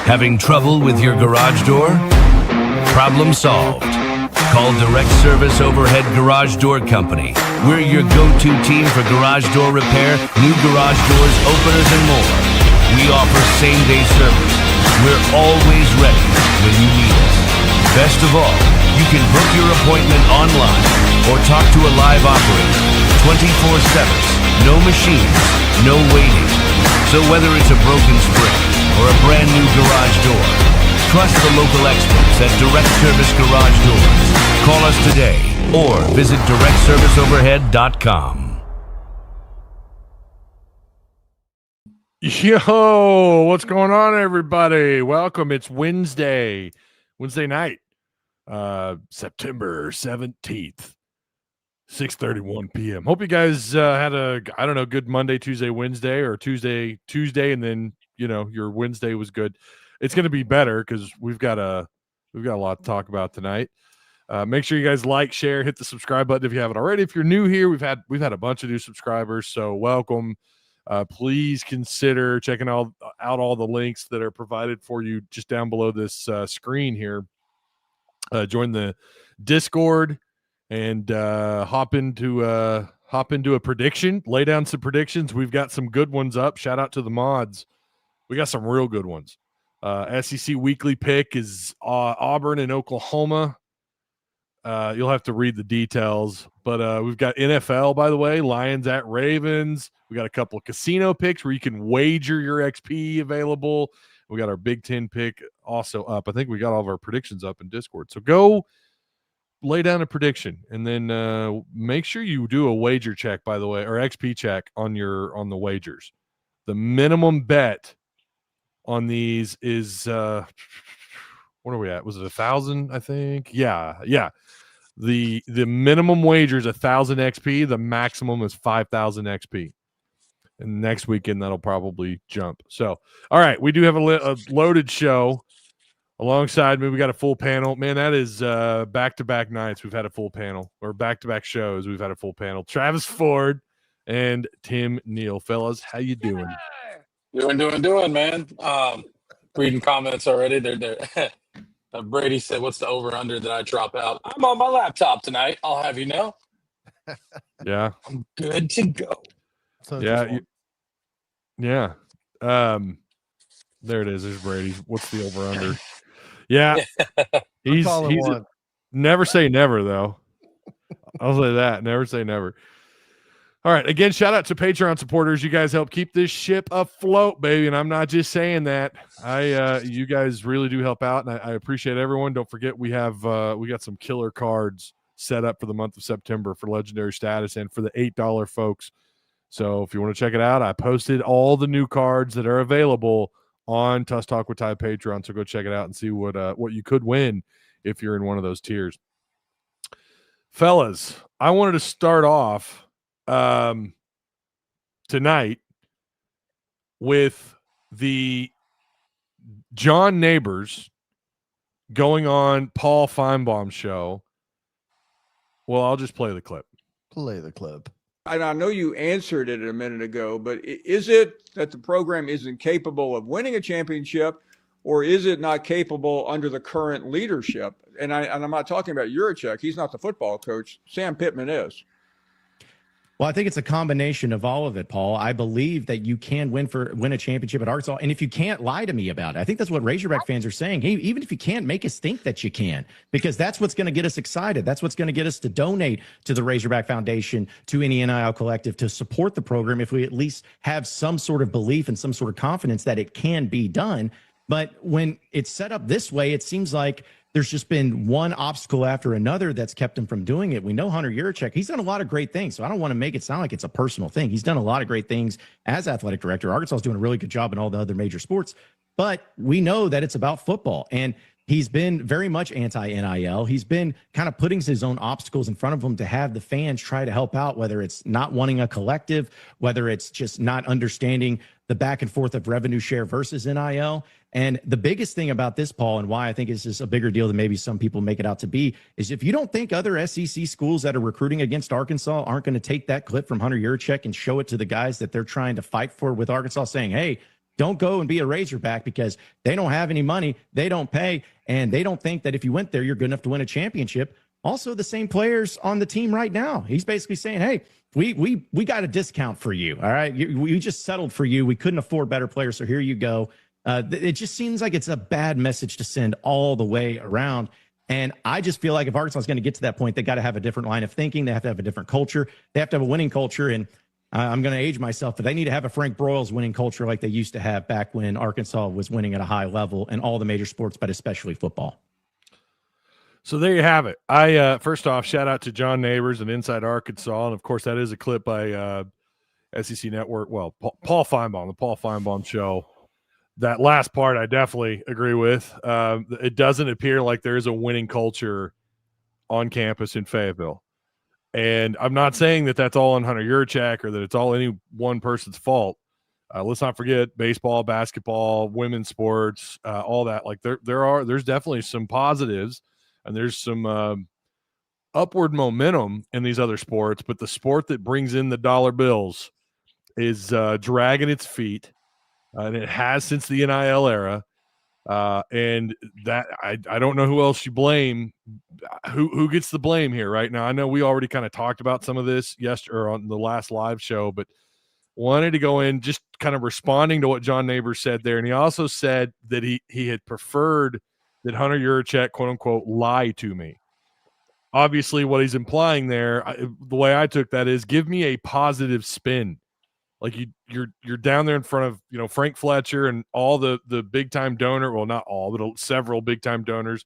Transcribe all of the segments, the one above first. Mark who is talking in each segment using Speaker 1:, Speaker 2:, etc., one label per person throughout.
Speaker 1: Having trouble with your garage door? Problem solved. Call Direct Service Overhead Garage Door Company. We're your go-to team for garage door repair, new garage doors, openers, and more. We offer same-day service. We're always ready when you need us. Best of all, you can book your appointment online or talk to a live operator 24/7. No machines, no waiting. So whether it's a broken spring or a brand new garage door, trust the local experts at Direct Service Garage Doors. Call us today or visit directserviceoverhead.com.
Speaker 2: Yo, what's going on, everybody? Welcome. It's Wednesday night, September 17th, 6:31 p.m. Hope you guys had a, good Monday, Tuesday, Wednesday, or Tuesday, and then, your Wednesday was good. It's going to be better because we've got a lot to talk about tonight. Make sure you guys like, share, hit the subscribe button if you haven't already. If you're new here, we've had a bunch of new subscribers, so welcome. Please consider checking out all the links that are provided for you just down below this screen here. Join the Discord and hop into a prediction. Lay down some predictions. We've got some good ones up. Shout out to the mods. We got some real good ones. SEC weekly pick is Auburn and Oklahoma. You'll have to read the details, but we've got NFL, by the way, Lions at Ravens. We got a couple of casino picks where you can wager your XP available. We got our Big Ten pick also up. I think we got all of our predictions up in Discord. So go lay down a prediction, and then make sure you do a wager check, by the way, or XP check on the wagers. The minimum bet on these is what are we at? Was it 1,000? I think. Yeah. The minimum wager is 1,000 XP. The maximum is 5,000 XP. And next weekend that'll probably jump. So, all right, we do have a loaded show. Alongside me, we got a full panel. Man, that is back-to-back nights we've had a full panel, or back-to-back shows we've had a full panel. Travis Ford and Tim Neal. Fellas, how you doing?
Speaker 3: Doing, man. Reading comments already. They're Brady said, "What's the over/under that I drop out?" I'm on my laptop tonight. I'll have you know.
Speaker 2: Yeah,
Speaker 3: I'm good to go.
Speaker 2: Yeah. There it is. There's Brady. What's the over/under? Yeah, he's never say never, though. I'll say that. Never say never. All right. Again, shout out to Patreon supporters. You guys help keep this ship afloat, baby. And I'm not just saying that. You guys really do help out, and I appreciate everyone. Don't forget we got some killer cards set up for the month of September for legendary status and for the $8 folks. So if you want to check it out, I posted all the new cards that are available on Tusk Talk with Ty Patreon. So go check it out and see what you could win if you're in one of those tiers. Fellas, I wanted to start off tonight with the John Nabors going on Paul Finebaum show. Well, I'll just play the clip.
Speaker 4: And I know you answered it a minute ago, but is it that the program isn't capable of winning a championship, or is it not capable under the current leadership? And I'm not talking about Yurachek. He's not the football coach. Sam Pittman is.
Speaker 5: Well, I think it's a combination of all of it, Paul. I believe that you can win a championship at Arkansas. And if you can't, lie to me about it. I think that's what Razorback fans are saying. Hey, even if you can't, make us think that you can, because that's what's going to get us excited. That's what's going to get us to donate to the Razorback Foundation, to any NIL collective, to support the program, if we at least have some sort of belief and some sort of confidence that it can be done. But when it's set up this way, it seems like there's just been one obstacle after another that's kept him from doing it. We know Hunter Yurachek, he's done a lot of great things. So I don't want to make it sound like it's a personal thing. He's done a lot of great things as athletic director. Arkansas is doing a really good job in all the other major sports, but we know that it's about football. And he's been very much anti-NIL. He's been kind of putting his own obstacles in front of him to have the fans try to help out, whether it's not wanting a collective, whether it's just not understanding the back and forth of revenue share versus NIL. And the biggest thing about this, Paul, and why I think it's just a bigger deal than maybe some people make it out to be, is if you don't think other SEC schools that are recruiting against Arkansas aren't going to take that clip from Hunter Yurachek and show it to the guys that they're trying to fight for with Arkansas, saying, hey, Don't go and be a Razorback because they don't have any money. They don't pay. And they don't think that if you went there, you're good enough to win a championship. Also, the same players on the team right now. He's basically saying, hey, we got a discount for you. All right. We just settled for you. We couldn't afford better players. So here you go. It just seems like it's a bad message to send all the way around. And I just feel like if Arkansas is going to get to that point, they got to have a different line of thinking. They have to have a different culture. They have to have a winning culture. And I'm going to age myself, but they need to have a Frank Broyles winning culture like they used to have back when Arkansas was winning at a high level in all the major sports, but especially football.
Speaker 2: So there you have it. I first off, shout out to John Nabors and Inside Arkansas. And, of course, that is a clip by SEC Network. Well, Paul Finebaum, the Paul Finebaum Show. That last part I definitely agree with. It doesn't appear like there is a winning culture on campus in Fayetteville. And I'm not saying that that's all on Hunter Yurachek or that it's all any one person's fault. Let's not forget baseball, basketball, women's sports, all that. Like there's definitely some positives and there's some upward momentum in these other sports, but the sport that brings in the dollar bills is dragging its feet. And it has since the NIL era. And that I don't know who else you blame. Who gets the blame here right now? I know we already kind of talked about some of this yesterday or on the last live show, but wanted to go in just kind of responding to what John Nabors said there. And he also said that he had preferred that Hunter Yurachek, quote unquote, lie to me. Obviously, what he's implying there, the way I took that is give me a positive spin. Like you're down there in front of, you know, Frank Fletcher and all the big time donor. Well, not all, but several big time donors.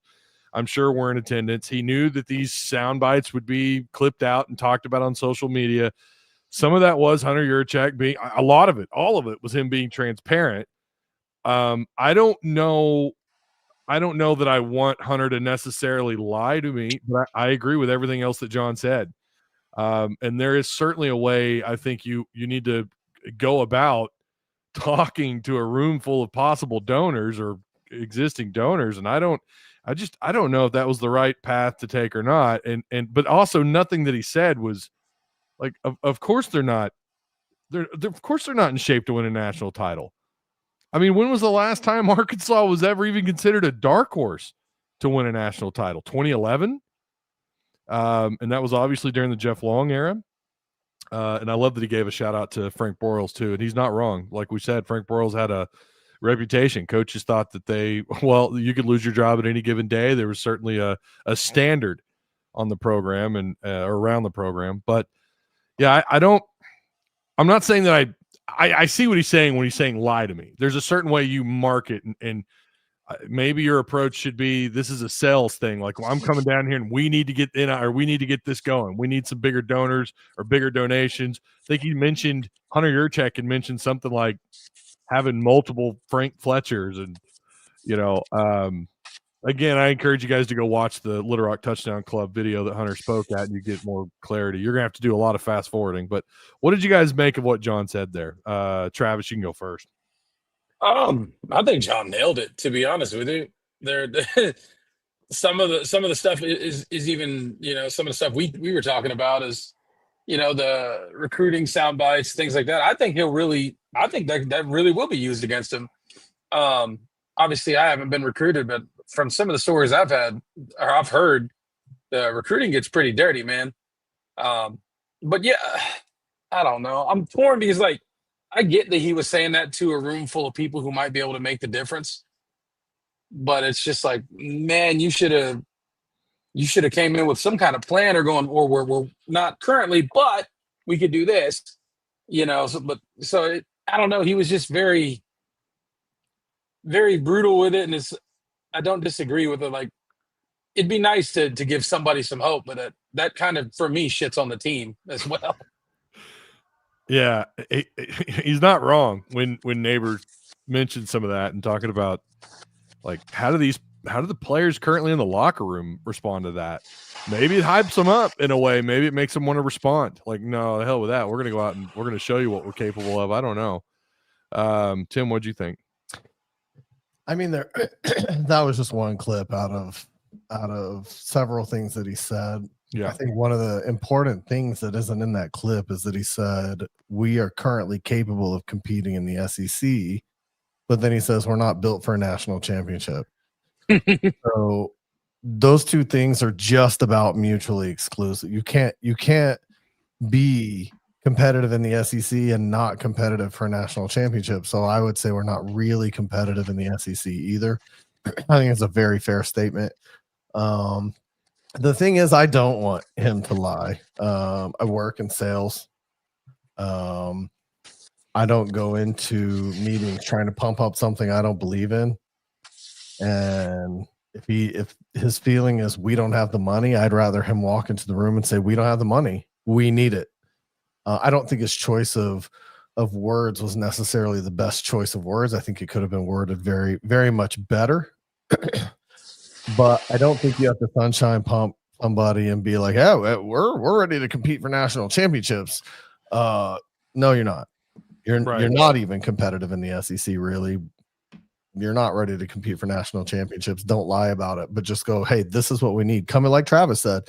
Speaker 2: I'm sure were in attendance. He knew that these sound bites would be clipped out and talked about on social media. Some of that was Hunter Yurachek being a lot of it. All of it was him being transparent. I don't know that I want Hunter to necessarily lie to me, but I agree with everything else that John said. And there is certainly a way I think you need to go about talking to a room full of possible donors or existing donors. And I don't know if that was the right path to take or not. But also nothing that he said was like, of course they're not in shape to win a national title. I mean, when was the last time Arkansas was ever even considered a dark horse to win a national title? 2011. And that was obviously during the Jeff Long era. And I love that he gave a shout out to Frank Broyles too. And he's not wrong. Like we said, Frank Broyles had a reputation. Coaches thought that you could lose your job at any given day. There was certainly a standard on the program and around the program. But yeah, I'm not saying that I see what he's saying when he's saying lie to me. There's a certain way you market and maybe your approach should be, this is a sales thing. Like, well, I'm coming down here and we need to get in, or we need to get this going. We need some bigger donors or bigger donations. I think he mentioned Hunter Yurachek and mentioned something like having multiple Frank Fletchers. And, you know, again, I encourage you guys to go watch the Little Rock Touchdown Club video that Hunter spoke at and you get more clarity. You're going to have to do a lot of fast forwarding, but what did you guys make of what John said there? Travis, you can go first.
Speaker 3: I think John nailed it, to be honest with you. Some of the stuff is even, you know, some of the stuff we were talking about is, you know, the recruiting sound bites, things like that. I think that really will be used against him. Obviously I haven't been recruited, but from some of the stories I've heard, the recruiting gets pretty dirty, man. But yeah, I don't know. I'm torn because, like, I get that he was saying that to a room full of people who might be able to make the difference. But it's just like, man, you should have came in with some kind of plan or we're not currently, but we could do this, you know. I don't know. He was just very, very brutal with it. And I don't disagree with it. Like, it'd be nice to give somebody some hope, but that kind of, for me, shits on the team as well.
Speaker 2: Yeah, he's not wrong when Nabors mentioned some of that and talking about, like, how do the players currently in the locker room respond to that? Maybe it hypes them up in a way. Maybe it makes them want to respond. Like, no, the hell with that. We're going to go out and we're going to show you what we're capable of. I don't know. Tim, what'd you think?
Speaker 6: I mean, that was just one clip out of several things that he said. Yeah. I think one of the important things that isn't in that clip is that he said, we are currently capable of competing in the SEC. but then he says we're not built for a national championship. So those two things are just about mutually exclusive. You can't be competitive in the SEC and not competitive for a national championship. So I would say we're not really competitive in the SEC either. I think it's a very fair statement. The thing is, I don't want him to lie. I work in sales. I don't go into meetings trying to pump up something I don't believe in. And if his feeling is we don't have the money, I'd rather him walk into the room and say, we don't have the money. We need it. I don't think his choice of words was necessarily the best choice of words. I think it could have been worded very, very much better. But I don't think you have to sunshine pump somebody and be like, "Yeah, we're ready to compete for national championships." No, you're not. You're not even competitive in the SEC. Really, you're not ready to compete for national championships. Don't lie about it, but just go, "Hey, this is what we need." Come in like Travis said.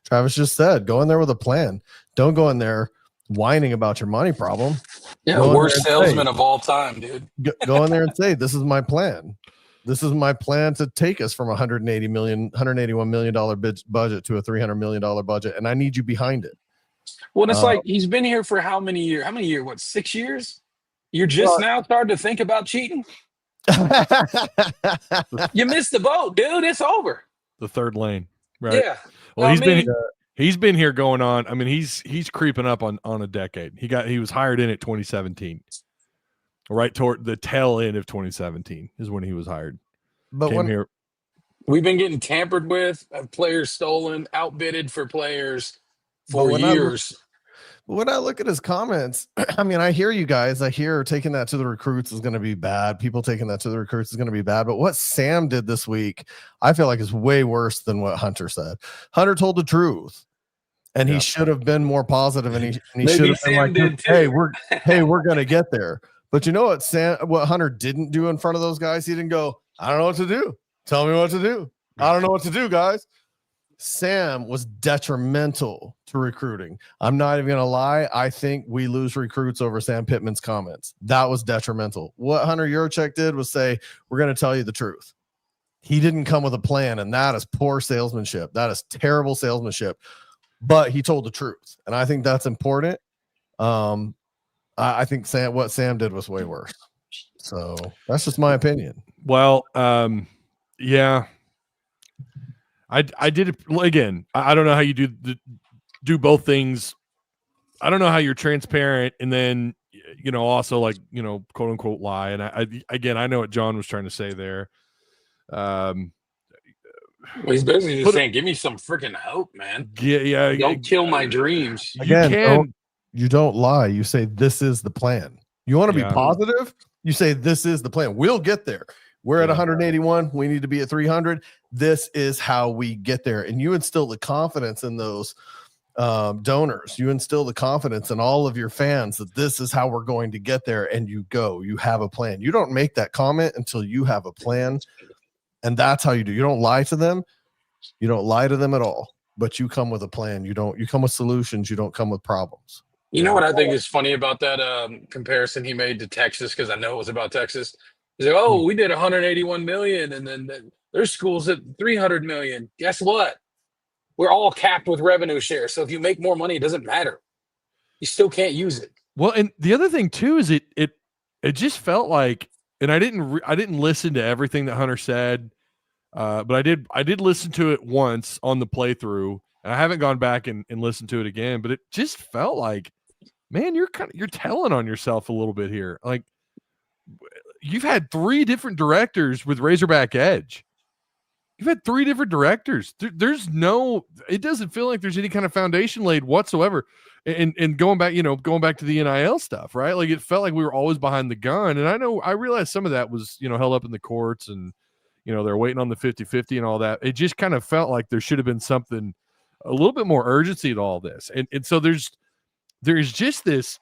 Speaker 6: Travis just said, "Go in there with a plan. Don't go in there whining about your money problem."
Speaker 3: Yeah, worst salesman of all time, dude.
Speaker 6: Go in there and say, "This is my plan. This is my plan to take us from $181 million budget to a $300 million budget, and I need you behind it."
Speaker 3: Well, it's like he's been here for how many years? What, 6 years? You're just now starting to think about cheating? You missed the boat, dude. It's over.
Speaker 2: The third lane, right?
Speaker 3: Yeah.
Speaker 2: Well, he's been here going on. I mean, he's creeping up on a decade. He was hired in at 2017. Right toward the tail end of 2017 is when he was hired.
Speaker 6: But
Speaker 3: we've been getting tampered with, players stolen, outbidded for players for years.
Speaker 6: When I look at his comments, I mean, I hear you guys. I hear taking that to the recruits is going to be bad. People taking that to the recruits is going to be bad. But what Sam did this week, I feel like is way worse than what Hunter said. Hunter told the truth. And he should have been more positive, and he should have been like, "Hey, we're going to get there." But you know what Hunter didn't do in front of those guys? He didn't go, "I don't know what to do. Tell me what to do. I don't know what to do, guys." Sam was detrimental to recruiting. I'm not even going to lie. I think we lose recruits over Sam Pittman's comments. That was detrimental. What Hunter Yurachek did was say, "We're going to tell you the truth." He didn't come with a plan, and that is poor salesmanship. That is terrible salesmanship. But he told the truth, and I think that's important. I think what Sam did was way worse. So that's just my opinion.
Speaker 2: Well, yeah, I did it again. I don't know how you do both things. I don't know how you're transparent and then also like quote unquote lie. And I know what John was trying to say there.
Speaker 3: Well, he's basically just saying, "Give me some freaking hope, man.
Speaker 2: Yeah.
Speaker 3: Don't kill my dreams."
Speaker 6: Again, you don't lie. You say, "This is the plan." You want to be positive? You say, "This is the plan. We'll get there. We're at 181. We need to be at 300. This is how we get there." And you instill the confidence in those donors. You instill the confidence in all of your fans that this is how we're going to get there. And you have a plan. You don't make that comment until you have a plan. And that's how you do. You don't lie to them. You don't lie to them at all. But you come with a plan. You come with solutions. You don't come with problems.
Speaker 3: You know what I think is funny about that comparison he made to Texas, because I know it was about Texas. He's like, "Oh, we did 181 million, and then there's schools at 300 million. Guess what? We're all capped with revenue share. So if you make more money, it doesn't matter. You still can't use it."
Speaker 2: Well, and the other thing too is it just felt like, and I didn't listen to everything that Hunter said, but I did listen to it once on the playthrough, and I haven't gone back and listened to it again. But it just felt like, man, you're telling on yourself a little bit here. Like, you've had 3 different directors with Razorback Edge. You've had 3 different directors. It doesn't feel like there's any kind of foundation laid whatsoever. And going back to the NIL stuff, right? Like, it felt like we were always behind the gun. And I realized some of that was, held up in the courts, and, they're waiting on the 50-50 and all that. It just kind of felt like there should have been something, a little bit more urgency to all this. And so there's just this,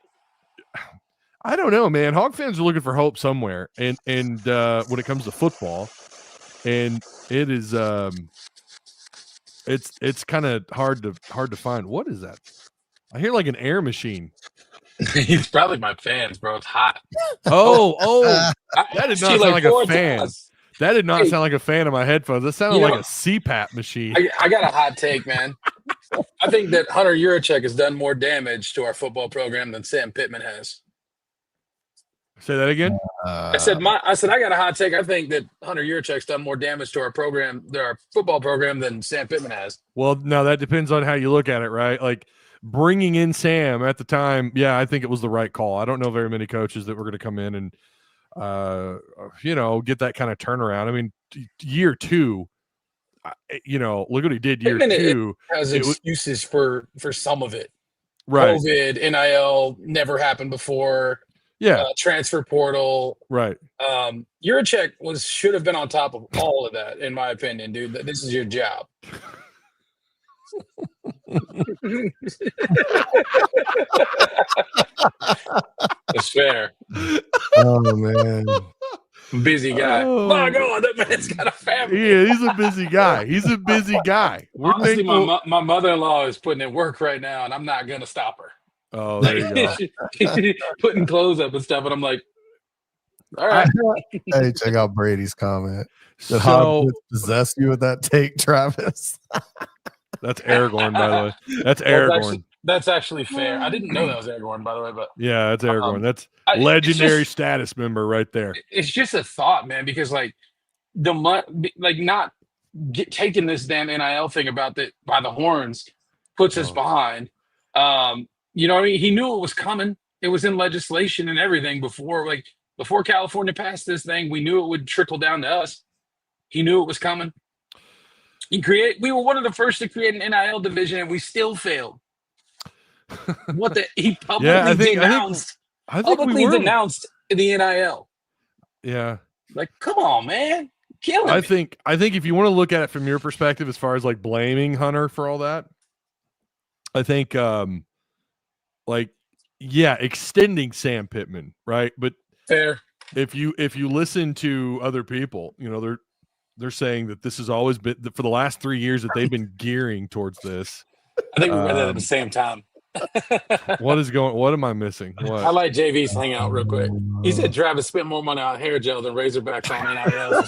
Speaker 2: I don't know, man. Hog fans are looking for hope somewhere. And when it comes to football, and it is, it's kind of hard to find. What is that? I hear like an air machine.
Speaker 3: He's probably my fans, bro. It's hot.
Speaker 2: Oh, that did
Speaker 3: asked
Speaker 2: not
Speaker 3: you
Speaker 2: sound like a
Speaker 3: 4
Speaker 2: fan.
Speaker 3: times.
Speaker 2: That did not
Speaker 3: Hey,
Speaker 2: sound like a fan of my headphones. That sounded
Speaker 3: you
Speaker 2: like
Speaker 3: know-
Speaker 2: a CPAP machine.
Speaker 3: I got a hot take, man. I think that Hunter Yurachek has done more damage to our football program than Sam Pittman has.
Speaker 2: Say that again.
Speaker 3: I said I got a hot take. I think that Hunter Yurachek's done more damage to our football program than Sam Pittman has.
Speaker 2: Well, no, that depends on how you look at it, right? Like bringing in Sam at the time, yeah, I think it was the right call. I don't know very many coaches that were going to come in and, get that kind of turnaround. I mean, year 2, look what he did year
Speaker 3: Pittman
Speaker 2: 2.
Speaker 3: Has excuses for some of it.
Speaker 2: Right.
Speaker 3: COVID, NIL never happened before.
Speaker 2: Yeah.
Speaker 3: Transfer portal.
Speaker 2: Right.
Speaker 3: Yurachek should have been on top of all of that, in my opinion, dude. This is your job. It's fair.
Speaker 6: Oh man.
Speaker 3: Busy guy.
Speaker 2: Oh.
Speaker 3: My God, that man's got a family.
Speaker 2: Yeah, he's a busy guy.
Speaker 3: Honestly, my mother-in-law is putting in work right now, and I'm not gonna stop her.
Speaker 2: Oh, there you go.
Speaker 3: She's putting clothes up and stuff, and I'm like, all right.
Speaker 6: Hey, check out Brady's comment. Did
Speaker 2: So
Speaker 6: Hogs possess you with that take, Travis?
Speaker 2: that's Aragorn, by the way. That's Aragorn.
Speaker 3: That's actually fair. I didn't know that was Aragorn, by the way, but
Speaker 2: Yeah, that's Aragorn. That's
Speaker 3: it's
Speaker 2: legendary
Speaker 3: just-
Speaker 2: status member right there.
Speaker 3: It's just a thought, man, because not taking this damn NIL thing by the horns puts us behind. You know what I mean? He knew it was coming. It was in legislation and everything before California passed this thing. We knew it would trickle down to us. He knew it was coming. We were one of the first to create an NIL division, and we still failed. He publicly denounced.
Speaker 2: I think we were.
Speaker 3: Denounced the NIL.
Speaker 2: Yeah.
Speaker 3: Like, come on, man. Killing
Speaker 2: I
Speaker 3: me.
Speaker 2: think if you want to look at it from your perspective, as far as like blaming Hunter for all that, I think extending Sam Pittman, right? But
Speaker 3: fair.
Speaker 2: If you listen to other people, they're saying that this has always been for the last 3 years that they've been gearing towards this.
Speaker 3: I think we read that at the same time.
Speaker 2: What am I missing? What?
Speaker 3: I like JV's hangout real quick. He said Travis spent more money on hair gel than Razorbacks on NIL.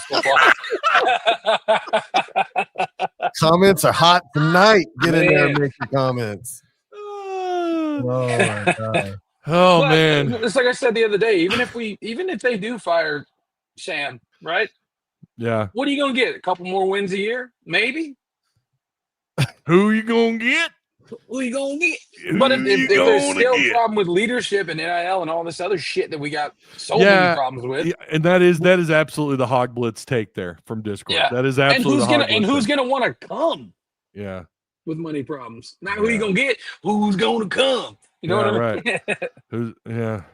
Speaker 6: Comments are hot tonight. Get in there and make your comments. Oh my God.
Speaker 2: Oh man.
Speaker 3: It's like I said the other day, even if they do fire Sam, right?
Speaker 2: Yeah.
Speaker 3: What are you gonna get? A couple more wins a year? Maybe?
Speaker 2: Who you gonna get?
Speaker 3: Who you gonna get? But if there's still a problem with leadership and NIL and all this other shit that we got many problems with.
Speaker 2: Yeah, and that is absolutely the Hog Blitz take there from Discord.
Speaker 3: Yeah.
Speaker 2: That is absolutely
Speaker 3: who's gonna want to come?
Speaker 2: Yeah.
Speaker 3: With money problems. Not who you gonna get, who's gonna come. You know what I mean?
Speaker 2: Right.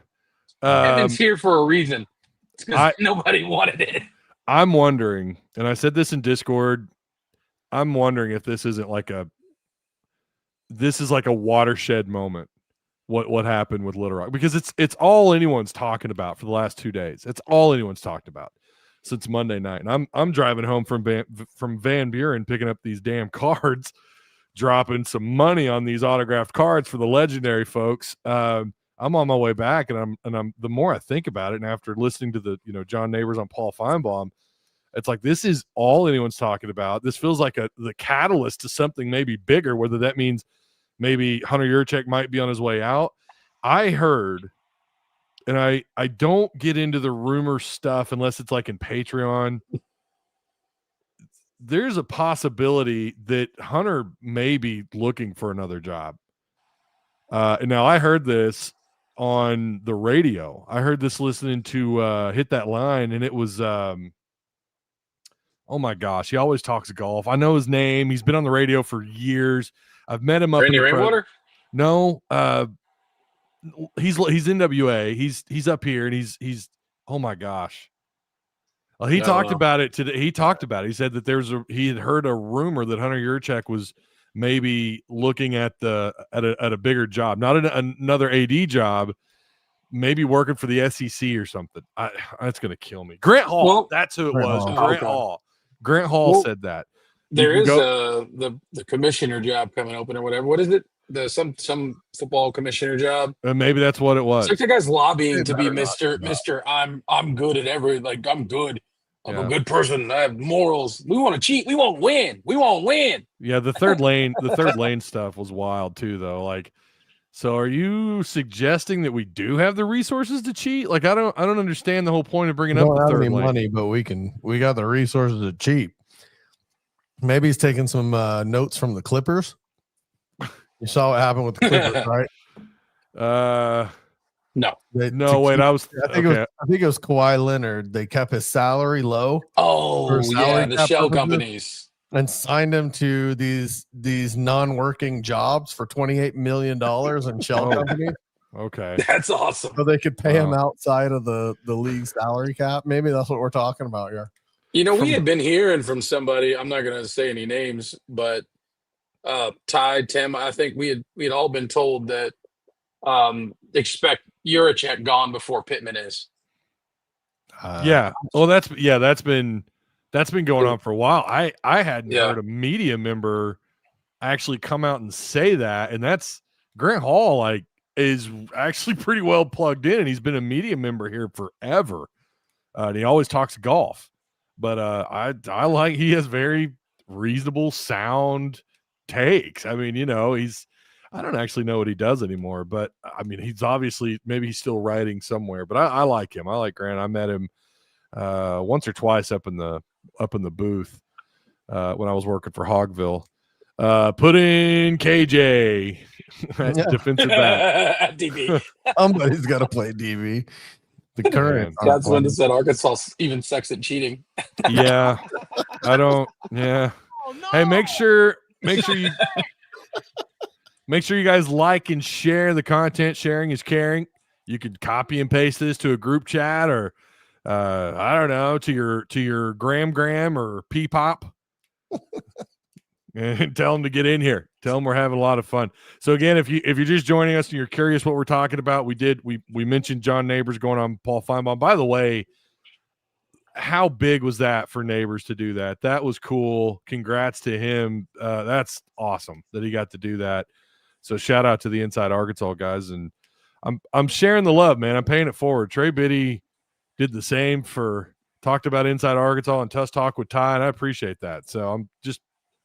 Speaker 3: It's here for a reason. It's because nobody wanted it.
Speaker 2: I'm wondering, and I said this in Discord, I'm wondering if this isn't like a watershed moment. What happened with Little Rock? Because it's all anyone's talking about for the last 2 days. It's all anyone's talked about since Monday night. And I'm driving home from Van Buren picking up these damn cards, dropping some money on these autographed cards for the legendary folks. I'm on my way back, and I'm the more I think about it, and after listening to the John Nabors on Paul Finebaum, it's like this is all anyone's talking about. This feels like the catalyst to something maybe bigger, whether that means maybe Hunter Yurachek might be on his way out. I heard, and I don't get into the rumor stuff unless it's like in Patreon. There's a possibility that Hunter may be looking for another job. And now I heard this on the radio. I heard this listening to Hit That Line, and it was oh my gosh, he always talks golf. I know his name. He's been on the radio for years. I've met him up
Speaker 3: Randy Rainwater?
Speaker 2: No, he's NWA. He's up here, and he's oh my gosh. Well, he talked about it today. He talked about it. He said that he had heard a rumor that Hunter Yurachek was maybe looking at a bigger job, not another AD job, maybe working for the SEC or something. That's going to kill me. Grant Hall. Well, that's who it was. Grant Hall. Grant Hall said that.
Speaker 3: There is the commissioner job coming open or whatever. What is it? some football commissioner job.
Speaker 2: Maybe that's what it was.
Speaker 3: It's like the guy's lobbying
Speaker 6: They
Speaker 3: to be
Speaker 6: better not
Speaker 3: Mr. I'm good at I'm good. I'm
Speaker 2: Yeah.
Speaker 3: a good person. I have morals. We want to cheat. We won't win. We won't win.
Speaker 2: Yeah, the third lane stuff was wild too, though. Like, so are you suggesting that we do have the resources to cheat? Like, I don't understand the whole point of bringing
Speaker 6: We
Speaker 2: up
Speaker 6: don't
Speaker 2: the
Speaker 6: have
Speaker 2: third
Speaker 6: any
Speaker 2: lane.
Speaker 6: money, but we got the resources to cheat. Maybe he's taking some notes from the Clippers. You saw what happened with the Clippers, right?
Speaker 3: No.
Speaker 6: I think it was Kawhi Leonard. They kept his salary low.
Speaker 3: Oh,
Speaker 6: salary
Speaker 3: the
Speaker 6: cap
Speaker 3: shell
Speaker 6: purposes.
Speaker 3: companies.
Speaker 6: And signed him to these non-working jobs for $28 million in shell companies.
Speaker 2: Okay.
Speaker 3: That's awesome.
Speaker 6: So they could pay him outside of the league salary cap. Maybe that's what we're talking about here.
Speaker 3: You know, we had been hearing from somebody, I'm not going to say any names, but Ty, Tim, I think we had all been told that expect Yurachek gone before Pittman is.
Speaker 2: Yeah. Well, that's been going on for a while. I hadn't heard a media member actually come out and say that, and that's Grant Hall. Like, is actually pretty well plugged in, and he's been a media member here forever. And he always talks golf, but I like he has very reasonable, sound takes. I mean, I don't actually know what he does anymore, but I mean, he's obviously maybe he's still writing somewhere. But I like him. I like Grant. I met him once or twice up in the booth when I was working for Hogville. Put in KJ, defensive back.
Speaker 3: DB.
Speaker 6: Somebody's got to play DB. The current.
Speaker 3: That's when it said Arkansas even sucks at cheating.
Speaker 2: Yeah, I don't. Yeah.
Speaker 3: Oh, no.
Speaker 2: Hey, make sure you guys like and share the content. Sharing is caring. You could copy and paste this to a group chat or I don't know, to your gram or P-pop. And tell them to get in here. Tell them we're having a lot of fun. So again, if you're just joining us and you're curious what we're talking about, we mentioned John Nabors going on Paul Finebaum. By the way, how big was that for Nabors to do that? That was cool. Congrats to him. That's awesome that he got to do that. So shout out to the Inside Arkansas guys, and I'm sharing the love, man. I'm paying it forward. Trey Biddy did the same talked about Inside Arkansas and Tusk Talk with Ty, and I appreciate that. So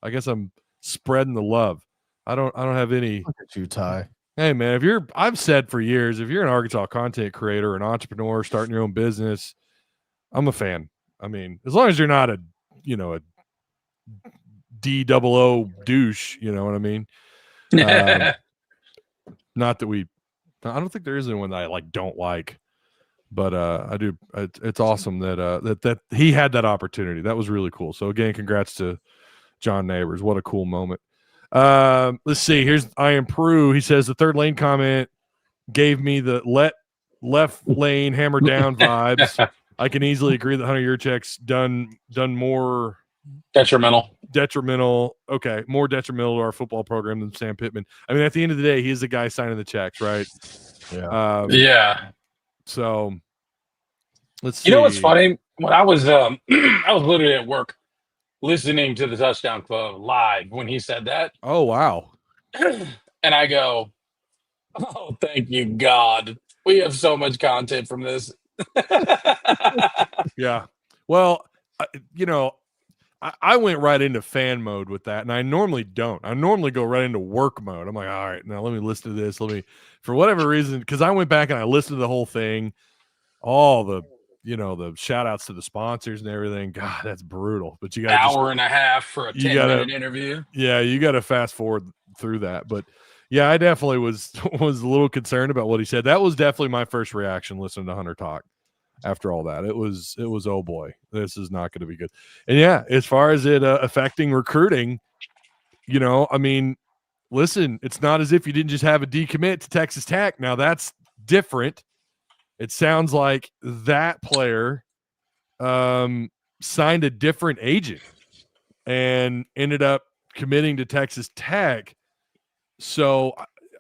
Speaker 2: I guess I'm spreading the love. I don't have any.
Speaker 6: Look at you, Ty.
Speaker 2: Hey man, I've said for years, if you're an Arkansas content creator, an entrepreneur, starting your own business, I'm a fan. I mean, as long as you're not a DOO douche, you know what I mean? Not that I don't think there is anyone that I don't like, but I do. It's awesome that he had that opportunity. That was really cool. So again, congrats to John Nabors. What a cool moment. Let's see. Here's I am Prue. He says the third lane comment gave me the left lane hammer down vibes. I can easily agree that Hunter Yurachek's done more
Speaker 3: detrimental.
Speaker 2: Okay, more detrimental to our football program than Sam Pittman. I mean, at the end of the day, he's the guy signing the checks, right?
Speaker 6: Yeah.
Speaker 3: Yeah.
Speaker 2: So let's see.
Speaker 3: You know what's funny? When I was I was literally at work listening to the Touchdown Club live when he said that.
Speaker 2: Oh wow.
Speaker 3: And I go, oh, thank you, God. We have so much content from this.
Speaker 2: Yeah. Well, I went right into fan mode with that, and I normally don't. I normally go right into work mode. I'm like, all right, now let me listen to this. For whatever reason, because I went back and I listened to the whole thing, all the shout outs to the sponsors and everything. God, that's brutal. But you got
Speaker 3: hour and a half for a 10-minute interview.
Speaker 2: Yeah, you got to fast forward through that. But yeah, I definitely was a little concerned about what he said. That was definitely my first reaction listening to Hunter talk. After all that, it was oh boy, this is not going to be good. And yeah, as far as it affecting recruiting, I mean, listen, it's not as if you didn't just have a decommit to Texas Tech. Now that's different. It sounds like that player signed a different agent and ended up committing to Texas Tech. So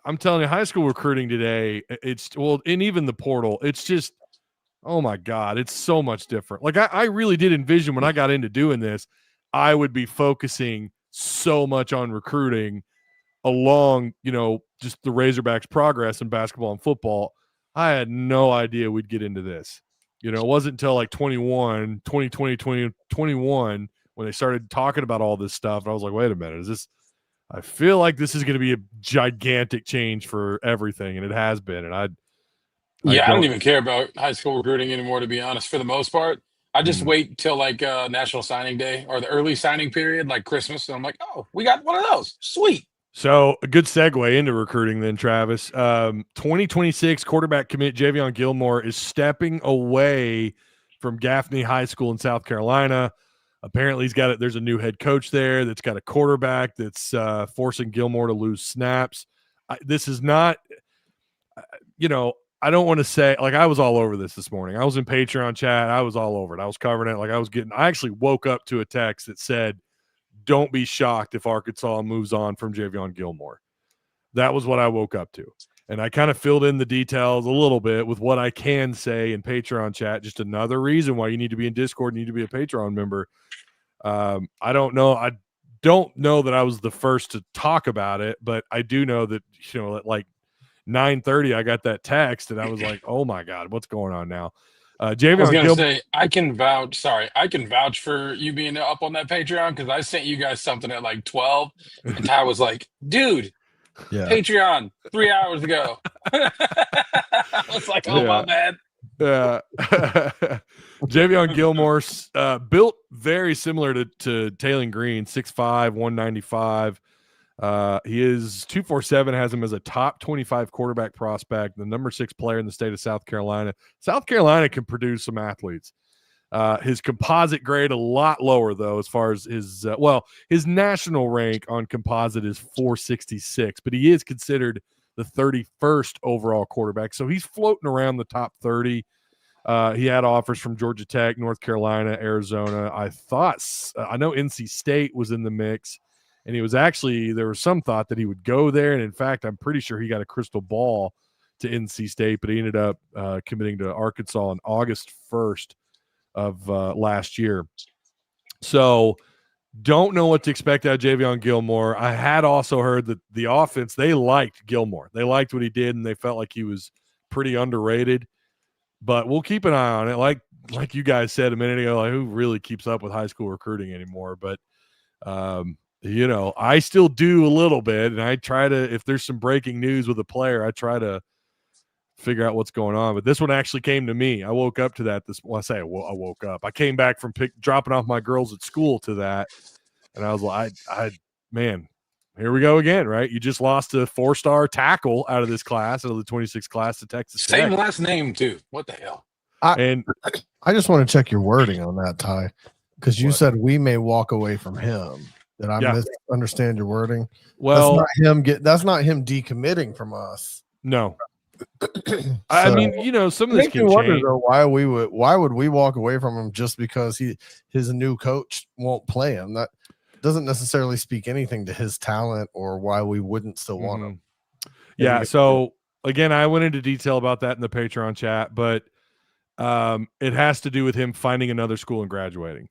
Speaker 2: I'm telling you, high school recruiting today, and even the portal, it's just, oh my God, it's so much different. Like I really did envision when I got into doing this, I would be focusing so much on recruiting along, just the Razorbacks' progress in basketball and football, I had no idea we'd get into this. It wasn't until like 2020, 2021 when they started talking about all this stuff. And I was like, wait a minute, I feel like this is going to be a gigantic change for everything. And it has been. And I
Speaker 3: don't even care about high school recruiting anymore, to be honest, for the most part. I just wait till like National Signing Day or the early signing period, like Christmas. And I'm like, oh, we got one of those. Sweet.
Speaker 2: So a good segue into recruiting then, Travis. 2026 quarterback commit Jayvon Gilmore is stepping away from Gaffney High School in South Carolina. Apparently there's a new head coach there that's got a quarterback that's forcing Gilmore to lose snaps. This is not, I don't want to say, like, I was all over this morning. I was in Patreon chat. I was all over it. I was covering it. Like, I actually woke up to a text that said, don't be shocked if Arkansas moves on from Jayvon Gilmore. That was what I woke up to. And I kind of filled in the details a little bit with what I can say in Patreon chat. Just another reason why you need to be in Discord and you need to be a Patreon member. I don't know. I don't know that I was the first to talk about it, but I do know that, at like 9:30, I got that text and I was like, oh my God, what's going on now? Jayvon
Speaker 3: I was going to say, I can vouch for you being up on that Patreon because I sent you guys something at like 12 and Ty was like, dude, Patreon 3 hours ago. I was like, oh, my bad.
Speaker 2: Yeah. Jayvon Gilmore, built very similar to Taylon Green, 6'5", 195. He is 247, has him as a top 25 quarterback prospect, the number 6 player in the state of South Carolina. South Carolina can produce some athletes. His composite grade a lot lower though, as far as his national rank on composite is 466, but he is considered the 31st overall quarterback. So he's floating around the top 30. He had offers from Georgia Tech, North Carolina, Arizona. I know NC State was in the mix. And there was some thought that he would go there. And in fact, I'm pretty sure he got a crystal ball to NC State, but he ended up committing to Arkansas on August 1st of last year. So don't know what to expect out of Jayvon Gilmore. I had also heard that the offense, they liked Gilmore. They liked what he did, and they felt like he was pretty underrated. But we'll keep an eye on it. Like you guys said a minute ago, like, who really keeps up with high school recruiting anymore? But I still do a little bit, and I try to, if there's some breaking news with a player, I try to figure out what's going on. But this one actually came to me. I woke up to that. I woke up. I came back from dropping off my girls at school to that, and I was like, man, here we go again, right? You just lost a 4-star tackle out of this class, out of the 26 class to Texas Tech.
Speaker 3: Same last name too. What the hell?
Speaker 6: I just want to check your wording on that, Ty. Because you said we may walk away from him. Did I misunderstand your wording?
Speaker 2: Well,
Speaker 6: that's not him decommitting from us.
Speaker 2: No. I mean, some of this can change.
Speaker 6: Though, why would we walk away from him just because his new coach won't play him? That doesn't necessarily speak anything to his talent or why we wouldn't still want him.
Speaker 2: Yeah. So again, I went into detail about that in the Patreon chat, but it has to do with him finding another school and graduating.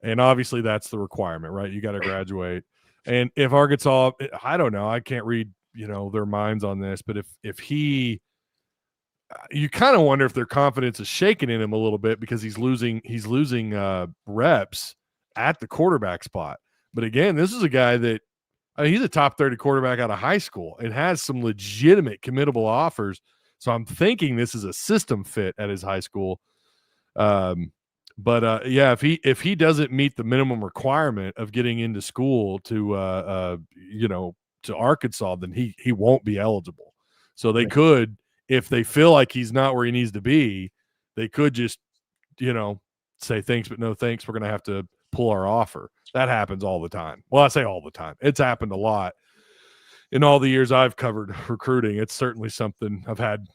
Speaker 2: And obviously that's the requirement, right? You got to graduate. And if Arkansas, I don't know, I can't read, their minds on this, but if you kind of wonder if their confidence is shaken in him a little bit because he's losing reps at the quarterback spot. But again, this is a guy that he's a top 30 quarterback out of high school and has some legitimate committable offers. So I'm thinking this is a system fit at his high school. But if he doesn't meet the minimum requirement of getting into school to Arkansas, then he won't be eligible. So they could, if they feel like he's not where he needs to be, they could just, say thanks, but no thanks. We're going to have to pull our offer. That happens all the time. Well, I say all the time. It's happened a lot in all the years I've covered recruiting. It's certainly something I've had,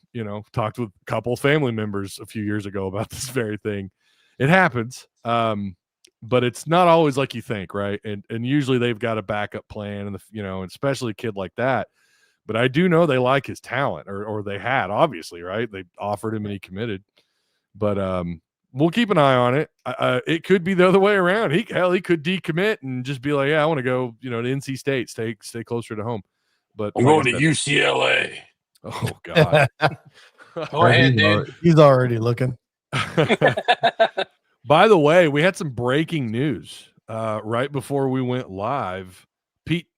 Speaker 2: talked with a couple family members a few years ago about this very thing. It happens, but it's not always like you think, right? And usually they've got a backup plan, and especially a kid like that. But I do know they like his talent, or they had, obviously, right? They offered him and he committed. But we'll keep an eye on it. It could be the other way around. He could decommit and just be like, yeah, I want to go, to NC State, stay closer to home. But
Speaker 3: I'm
Speaker 2: like
Speaker 3: going to UCLA.
Speaker 2: Oh God.
Speaker 3: Go ahead, dude.
Speaker 6: He's already looking.
Speaker 2: By the way, we had some breaking news right before we went live. Pete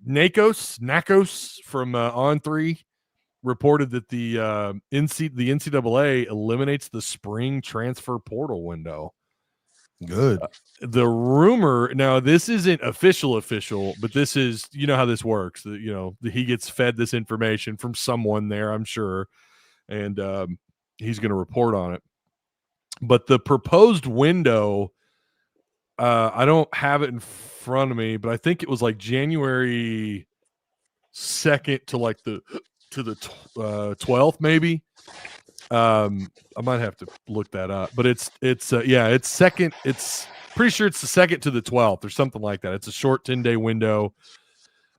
Speaker 2: Nakos from On3 reported that the NCAA eliminates the spring transfer portal window.
Speaker 6: Good.
Speaker 2: The rumor, now this isn't official, but this is, you know how this works. He gets fed this information from someone there, I'm sure, and he's going to report on it. But the proposed window, I don't have it in front of me, but I think it was like January 2nd to like the 12th, maybe. I might have to look that up, but it's second. It's pretty sure it's the 2nd to the 12th or something like that. It's a short 10-day window.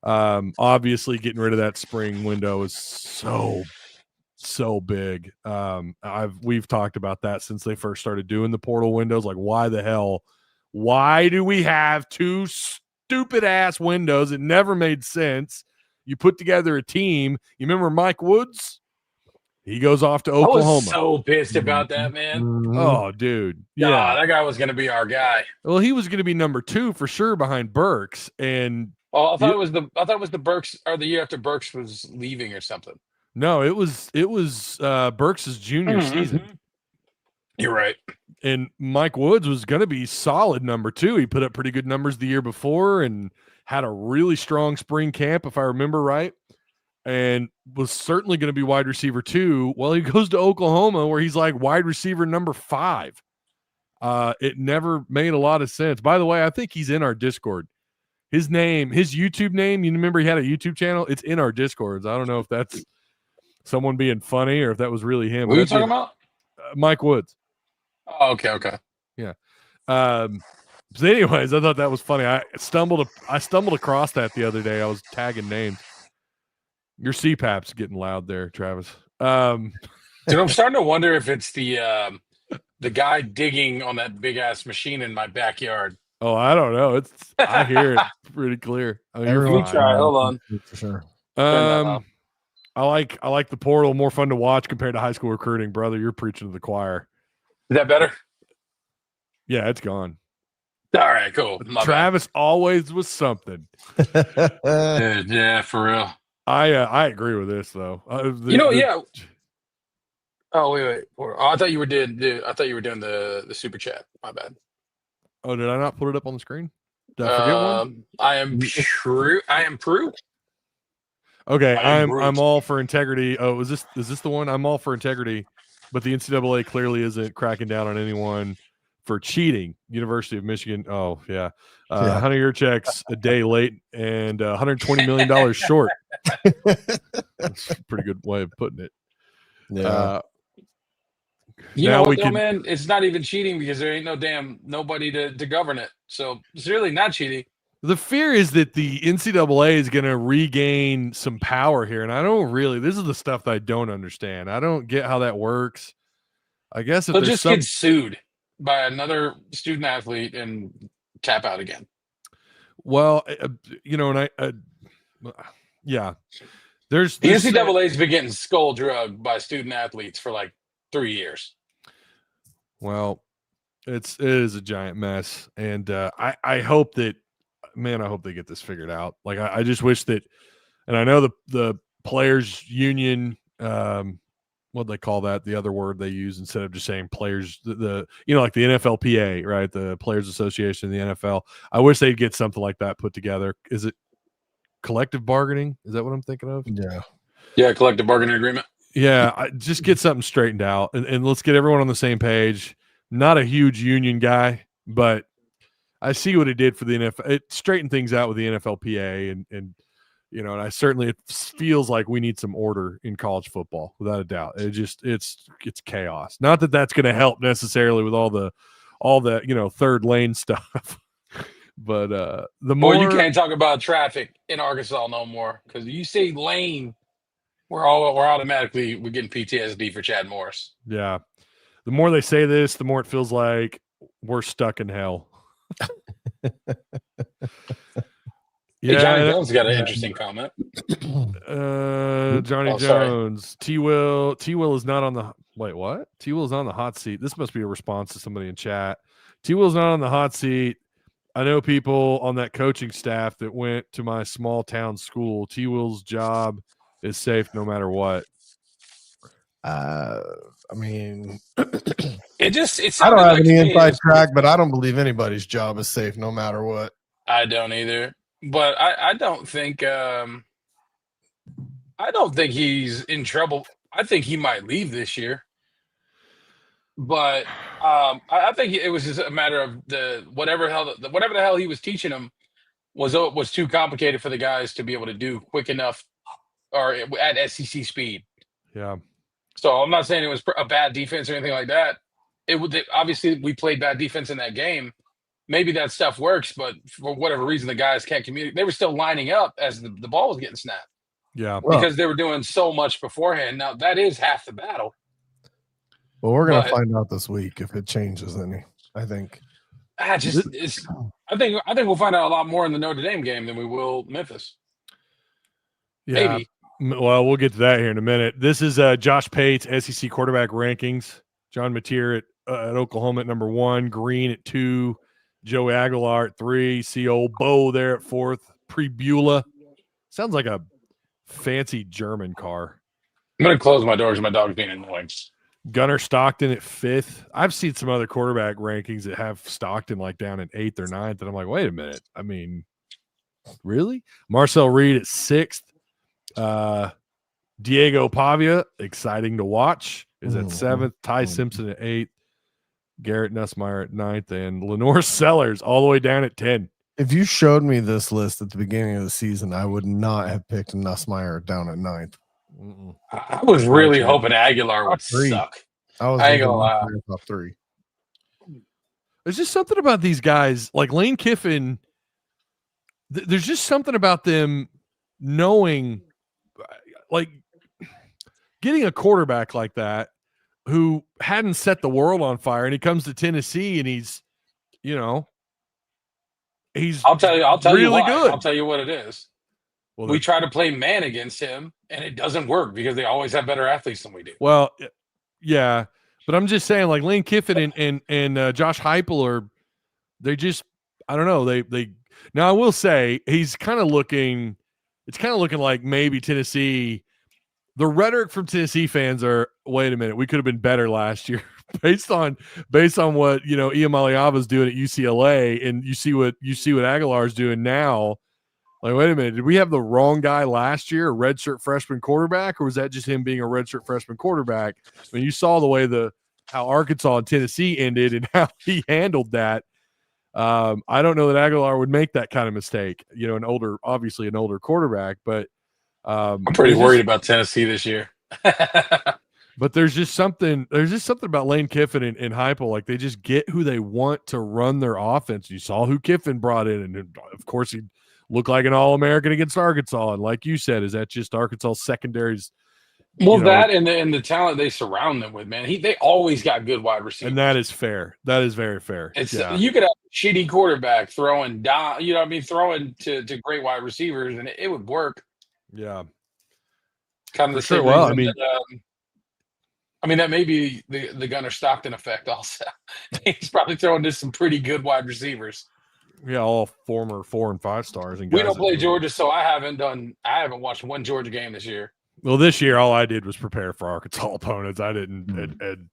Speaker 2: Obviously getting rid of that spring window is so big. We've talked about that since they first started doing the portal windows. Like, why do we have two stupid ass windows? It never made sense. You put together a team. You remember Mike Woods? He goes off to Oklahoma.
Speaker 3: I was so pissed about that, man.
Speaker 2: Oh, dude. Yeah.
Speaker 3: Nah, that guy was going to be our guy.
Speaker 2: Well, he was going to be number 2 for sure behind Burks. And
Speaker 3: I thought it was the Burks, or the year after Burks was leaving or something.
Speaker 2: no, it was Burks' junior season.
Speaker 3: You're right.
Speaker 2: And Mike Woods was going to be solid number 2. He put up pretty good numbers the year before and had a really strong spring camp, if I remember right, and was certainly going to be wide receiver 2. Well, he goes to Oklahoma where he's like wide receiver number 5. It never made a lot of sense. By the way, I think he's in our Discord. His YouTube name, you remember he had a YouTube channel? It's in our Discords. I don't know if that's someone being funny or if that was really him.
Speaker 3: What are you talking about?
Speaker 2: Mike Woods.
Speaker 3: Oh, okay.
Speaker 2: Yeah. So anyways, I thought that was funny. I stumbled across that the other day. I was tagging names. Your CPAP's getting loud there, Travis.
Speaker 3: Dude, I'm starting to wonder if it's the guy digging on that big ass machine in my backyard.
Speaker 2: Oh, I don't know. I hear it pretty clear. I mean,
Speaker 3: Let me try. Hold on.
Speaker 6: For sure.
Speaker 2: I like the portal. More fun to watch compared to high school recruiting, brother. You're preaching to the choir.
Speaker 3: Is that better?
Speaker 2: Yeah, it's gone.
Speaker 3: All right, cool.
Speaker 2: Travis always was something.
Speaker 3: Dude, yeah, for real.
Speaker 2: I agree with this though.
Speaker 3: Yeah. Oh wait. I thought you were doing the super chat. My bad.
Speaker 2: Oh, did I not put it up on the screen? Did I forget one?
Speaker 3: I am Prue.
Speaker 2: Okay, I'm all for integrity. Oh, is this the one? I'm all for integrity, but the NCAA clearly isn't cracking down on anyone for cheating. University of Michigan. Oh yeah. Hunter Yurachek's a day late and $120 million short. That's a pretty good way of putting it.
Speaker 6: Yeah.
Speaker 3: You know what, though, man? It's not even cheating because there ain't nobody to govern it. So it's really not cheating.
Speaker 2: The fear is that the NCAA is going to regain some power here. And I don't really, this is the stuff that I don't understand. I don't get how that works. I guess if
Speaker 3: they'll just get sued by another student athlete and tap out again.
Speaker 2: Well, yeah. There's
Speaker 3: the NCAA's been getting skull drugged by student athletes for like 3 years.
Speaker 2: Well, it is a giant mess, and I hope that, man, I hope they get this figured out. Like I just wish that, and I know the players union, what they call that, the other word they use instead of just saying players, like the NFLPA, right? The Players Association of the NFL. I wish they'd get something like that put together. Is it collective bargaining? Is that what I'm thinking of?
Speaker 3: Yeah, collective bargaining agreement.
Speaker 2: Yeah, just get something straightened out, and let's get everyone on the same page. Not a huge union guy, but I see what it did for the NFL. It straightened things out with the NFLPA, and it feels like we need some order in college football, without a doubt. It's chaos. Not that that's going to help necessarily with all the third lane stuff, but the more
Speaker 3: you can't talk about traffic in Arkansas no more, because you say lane, we're getting PTSD for Chad Morris.
Speaker 2: Yeah, the more they say this, the more it feels like we're stuck in hell.
Speaker 3: Hey, Johnny Jones got an interesting comment.
Speaker 2: Johnny
Speaker 3: Oh, sorry.
Speaker 2: Jones. T Will is not on the wait, what? T Will is not on the hot seat. This must be a response to somebody in chat. T Will's not on the hot seat. I know people on that coaching staff that went to my small town school. T Will's job is safe no matter what.
Speaker 6: I mean,
Speaker 3: It
Speaker 6: I don't have
Speaker 3: like
Speaker 6: any
Speaker 3: to me,
Speaker 6: inside track, but I don't believe anybody's job is safe no matter what.
Speaker 3: I don't either. But I don't think he's in trouble. I think he might leave this year. But I think it was just a matter of whatever the hell he was teaching him was too complicated for the guys to be able to do quick enough or at SEC speed.
Speaker 2: Yeah.
Speaker 3: So I'm not saying it was a bad defense or anything like that. Obviously we played bad defense in that game. Maybe that stuff works, but for whatever reason, the guys can't communicate. They were still lining up as the ball was getting snapped.
Speaker 2: Yeah.
Speaker 3: Because they were doing so much beforehand. Now that is half the battle.
Speaker 6: Well, we're gonna find out this week if it changes any. I think.
Speaker 3: I think we'll find out a lot more in the Notre Dame game than we will Memphis.
Speaker 2: Yeah.
Speaker 3: Maybe.
Speaker 2: Well, we'll get to that here in a minute. This is Josh Pate's SEC quarterback rankings. John Mateer at Oklahoma at number 1, Green at 2, Joey Aguilar at 3, see old Bo there at 4th, Pre-Beulah. Sounds like a fancy German car.
Speaker 3: I'm going to close my doors. My dog's being annoying.
Speaker 2: Gunnar Stockton at 5th. I've seen some other quarterback rankings that have Stockton like down at 8th or 9th, and I'm like, wait a minute. I mean, really? Marcel Reed at 6th. Diego Pavia, exciting to watch, is at 7th. Ty Simpson at 8th. Garrett Nussmeier at 9th. And Lenore Sellers all the way down at 10.
Speaker 6: If you showed me this list at the beginning of the season, I would not have picked Nussmeier down at 9th.
Speaker 3: I was really hoping Aguilar would suck.
Speaker 6: I was
Speaker 3: ain't gonna lie.
Speaker 6: top 3.
Speaker 2: There's just something about these guys, like Lane Kiffin. There's just something about them knowing, like, getting a quarterback like that who hadn't set the world on fire, and he comes to Tennessee and he's
Speaker 3: I'll tell you
Speaker 2: really
Speaker 3: why.
Speaker 2: good.
Speaker 3: I'll tell you what it is.
Speaker 2: Well,
Speaker 3: we try to play man against him, and it doesn't work because they always have better athletes than we do.
Speaker 2: Well, yeah, but I'm just saying, like Lane Kiffin and Josh Heupel they just, I don't know. They now I will say he's kind of looking. It's kind of looking like maybe Tennessee. The rhetoric from Tennessee fans are, wait a minute, we could have been better last year based on what Iamaleava's doing at UCLA, and you see what Aguilar's doing now. Like, wait a minute, did we have the wrong guy last year, a redshirt freshman quarterback, or was that just him being a redshirt freshman quarterback? I mean, you saw the way how Arkansas and Tennessee ended and how he handled that. I don't know that Aguilar would make that kind of mistake. Obviously an older quarterback, but
Speaker 3: I'm pretty worried about Tennessee this year.
Speaker 2: But there's just something about Lane Kiffin and Heupel. Like, they just get who they want to run their offense. You saw who Kiffin brought in, and of course he looked like an All-American against Arkansas. And like you said, is that just Arkansas secondaries?
Speaker 3: Well, that and the talent they surround them with, man. They always got good wide receivers,
Speaker 2: and that is fair. That is very fair.
Speaker 3: You could have a shitty quarterback throwing down, throwing to great wide receivers, and it would work.
Speaker 2: Yeah,
Speaker 3: kind of the same. Well, that may be the Gunnar Stockton effect. Also, he's probably throwing to some pretty good wide receivers.
Speaker 2: Yeah, all former 4 and 5 stars. And
Speaker 3: we don't play Georgia, so I haven't watched one Georgia game this year.
Speaker 2: Well, this year all I did was prepare for Arkansas opponents. I didn't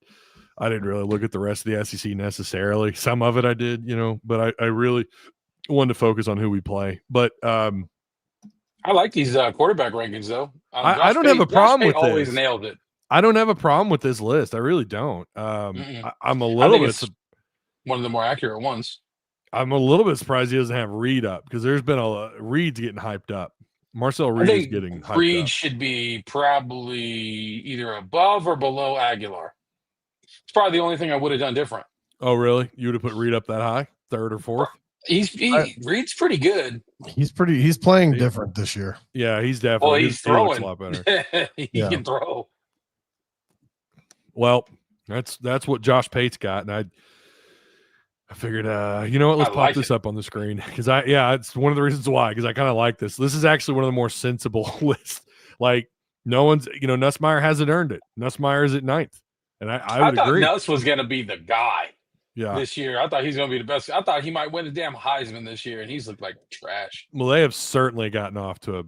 Speaker 2: really look at the rest of the SEC necessarily. Some of it I did, but I really wanted to focus on who we play. But
Speaker 3: I like these quarterback rankings, though.
Speaker 2: I don't have a problem with this.
Speaker 3: Always nailed it.
Speaker 2: I don't have a problem with this list. I really don't. I'm a little bit
Speaker 3: one of the more accurate ones.
Speaker 2: I'm a little bit surprised he doesn't have Reed up, because there's been Reed's getting hyped up. Marcel Reed is getting hyped
Speaker 3: Reed
Speaker 2: up.
Speaker 3: Should be probably either above or below Aguilar. It's probably the only thing I would have done different.
Speaker 2: Oh, really? You would have put Reed up that high, 3rd or 4th?
Speaker 3: Reed's pretty good.
Speaker 6: He's playing different this year.
Speaker 2: Yeah, he's definitely.
Speaker 3: Well, he's throwing
Speaker 2: a lot better.
Speaker 3: He can throw.
Speaker 2: Well, that's what Josh Pate's got, and I figured, you know what? Let's
Speaker 3: I
Speaker 2: pop
Speaker 3: like
Speaker 2: this
Speaker 3: it.
Speaker 2: up on the screen because it's one of the reasons why, because I kind of like this. This is actually one of the more sensible lists. Like, no one's, Nussmeier hasn't earned it. Nussmeier is at 9th. And I would
Speaker 3: thought
Speaker 2: agree.
Speaker 3: Nuss was going to be the guy
Speaker 2: Yeah.
Speaker 3: this year. I thought he's going to be the best. I thought he might win the damn Heisman this year, and he's looked like trash.
Speaker 2: Well, they have certainly gotten off to a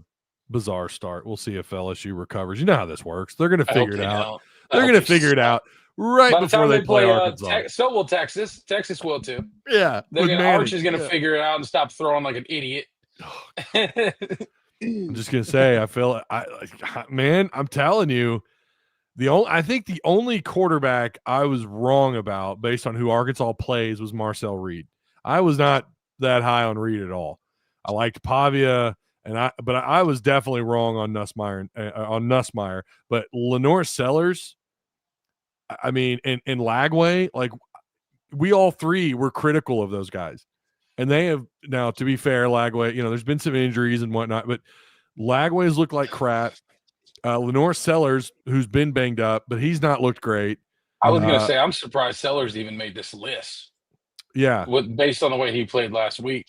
Speaker 2: bizarre start. We'll see if LSU recovers. You know how this works. They're going to figure it out. They're going to figure it out right before they play Arkansas.
Speaker 3: So will Texas. Texas will too.
Speaker 2: Yeah.
Speaker 3: Arch is going to figure it out and stop throwing like an idiot.
Speaker 2: I'm just going to say, I'm telling you, I think the only quarterback I was wrong about based on who Arkansas plays was Marcel Reed. I was not that high on Reed at all. I liked Pavia, but I was definitely wrong on Nussmeier. But Lenore Sellers, I mean, and Lagway, like we all three were critical of those guys, and they have now. To be fair, Lagway, there's been some injuries and whatnot, but Lagway's looked like crap. Lenore Sellers, who's been banged up, but he's not looked great.
Speaker 3: I was going to say, I'm surprised Sellers even made this list.
Speaker 2: Yeah.
Speaker 3: Based on the way he played last week.